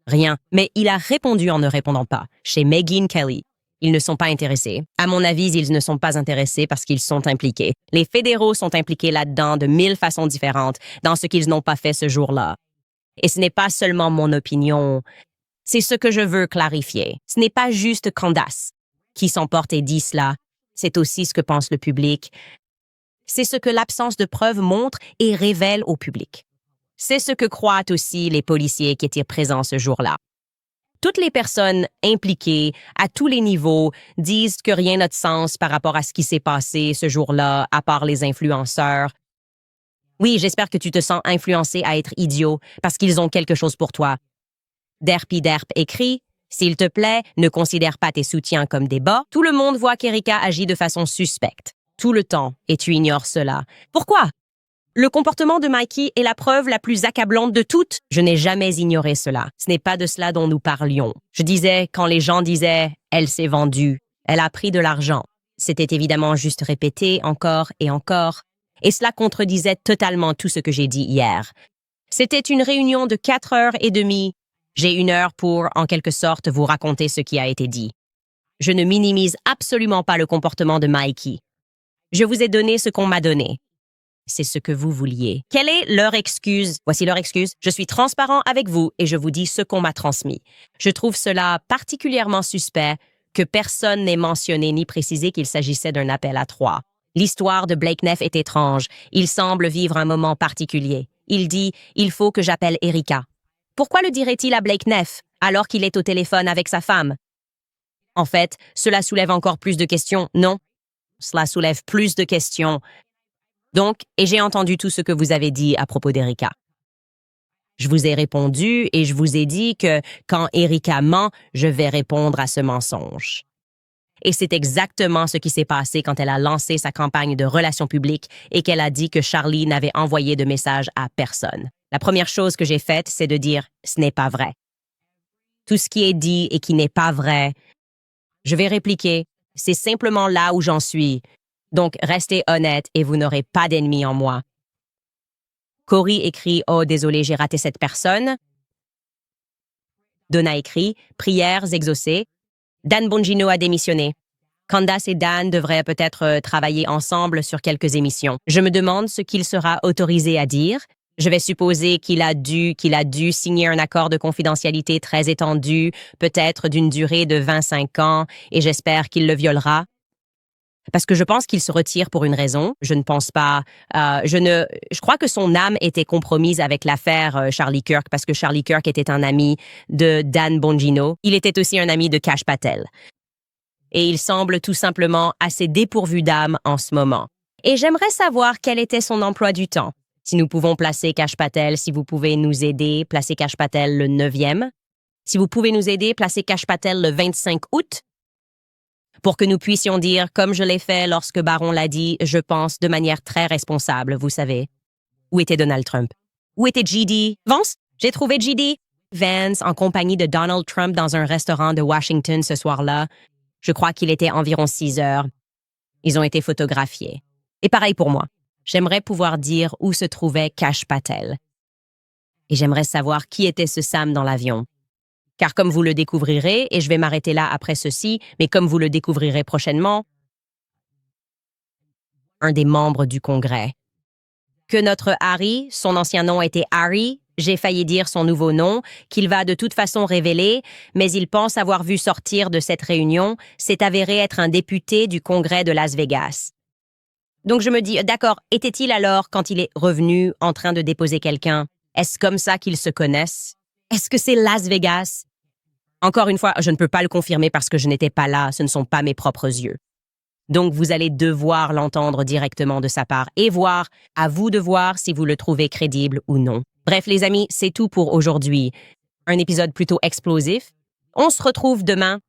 Rien. Mais il a répondu en ne répondant pas. Chez Megyn Kelly. Ils ne sont pas intéressés. À mon avis, ils ne sont pas intéressés parce qu'ils sont impliqués. Les fédéraux sont impliqués là-dedans de 1000 façons différentes dans ce qu'ils n'ont pas fait ce jour-là. Et ce n'est pas seulement mon opinion. C'est ce que je veux clarifier. Ce n'est pas juste Candace qui s'emporte et dit cela. C'est aussi ce que pense le public. C'est ce que l'absence de preuves montre et révèle au public. C'est ce que croient aussi les policiers qui étaient présents ce jour-là. Toutes les personnes impliquées à tous les niveaux disent que rien n'a de sens par rapport à ce qui s'est passé ce jour-là, à part les influenceurs. Oui, j'espère que tu te sens influencé à être idiot parce qu'ils ont quelque chose pour toi. Derpy Derp écrit « S'il te plaît, ne considère pas tes soutiens comme des bas. Tout le monde voit qu'Erika agit de façon suspecte, tout le temps, et tu ignores cela. Pourquoi? Le comportement de Mikey est la preuve la plus accablante de toutes. Je n'ai jamais ignoré cela. Ce n'est pas de cela dont nous parlions. Je disais, quand les gens disaient « Elle s'est vendue, elle a pris de l'argent », c'était évidemment juste répété encore et encore. Et cela contredisait totalement tout ce que j'ai dit hier. C'était une réunion de 4h30. J'ai 1 heure pour, en quelque sorte, vous raconter ce qui a été dit. Je ne minimise absolument pas le comportement de Mikey. Je vous ai donné ce qu'on m'a donné. C'est ce que vous vouliez. Quelle est leur excuse? Voici leur excuse. Je suis transparent avec vous et je vous dis ce qu'on m'a transmis. Je trouve cela particulièrement suspect que personne n'ait mentionné ni précisé qu'il s'agissait d'un appel à 3. L'histoire de Blake Neff est étrange. Il semble vivre un moment particulier. Il dit « Il faut que j'appelle Erika ». Pourquoi le dirait-il à Blake Neff alors qu'il est au téléphone avec sa femme? En fait, cela soulève encore plus de questions, non? Cela soulève plus de questions. Donc, et j'ai entendu tout ce que vous avez dit à propos d'Erika. Je vous ai répondu et je vous ai dit que quand Erika ment, je vais répondre à ce mensonge. Et c'est exactement ce qui s'est passé quand elle a lancé sa campagne de relations publiques et qu'elle a dit que Charlie n'avait envoyé de message à personne. La première chose que j'ai faite, c'est de dire « ce n'est pas vrai ». Tout ce qui est dit et qui n'est pas vrai, je vais répliquer « c'est simplement là où j'en suis ». Donc, restez honnête et vous n'aurez pas d'ennemis en moi. Corey écrit « Oh, désolé, j'ai raté cette personne ». Donna écrit « Prières exaucées ». Dan Bongino a démissionné. Candace et Dan devraient peut-être travailler ensemble sur quelques émissions. Je me demande ce qu'il sera autorisé à dire. Je vais supposer qu'il a dû signer un accord de confidentialité très étendu, peut-être d'une durée de 25 ans, et j'espère qu'il le violera. Parce que je pense qu'il se retire pour une raison. Je ne pense pas. Je crois que son âme était compromise avec l'affaire Charlie Kirk parce que Charlie Kirk était un ami de Dan Bongino. Il était aussi un ami de Kash Patel. Et il semble tout simplement assez dépourvu d'âme en ce moment. Et j'aimerais savoir quel était son emploi du temps. Si nous pouvons placer Kash Patel, si vous pouvez nous aider, placer Kash Patel le 9e. Si vous pouvez nous aider, placer Kash Patel le 25 août. Pour que nous puissions dire, comme je l'ai fait lorsque Baron l'a dit, je pense de manière très responsable, vous savez. Où était Donald Trump? Où était J.D. Vance? J'ai trouvé J.D. Vance en compagnie de Donald Trump dans un restaurant de Washington ce soir-là. Je crois qu'il était environ 6 heures. Ils ont été photographiés. Et pareil pour moi. J'aimerais pouvoir dire où se trouvait Kash Patel. Et j'aimerais savoir qui était ce Sam dans l'avion. Car comme vous le découvrirez, et je vais m'arrêter là après ceci, mais comme vous le découvrirez prochainement, un des membres du Congrès. Que notre Harry, son ancien nom était Harry, j'ai failli dire son nouveau nom, qu'il va de toute façon révéler, mais il pense avoir vu sortir de cette réunion, s'est avéré être un député du Congrès de Las Vegas. Donc je me dis, d'accord, était-il alors, quand il est revenu, en train de déposer quelqu'un? Est-ce comme ça qu'ils se connaissent? Est-ce que c'est Las Vegas? Encore une fois, je ne peux pas le confirmer parce que je n'étais pas là, ce ne sont pas mes propres yeux. Donc vous allez devoir l'entendre directement de sa part et voir, à vous de voir si vous le trouvez crédible ou non. Bref les amis, c'est tout pour aujourd'hui. Un épisode plutôt explosif. On se retrouve demain.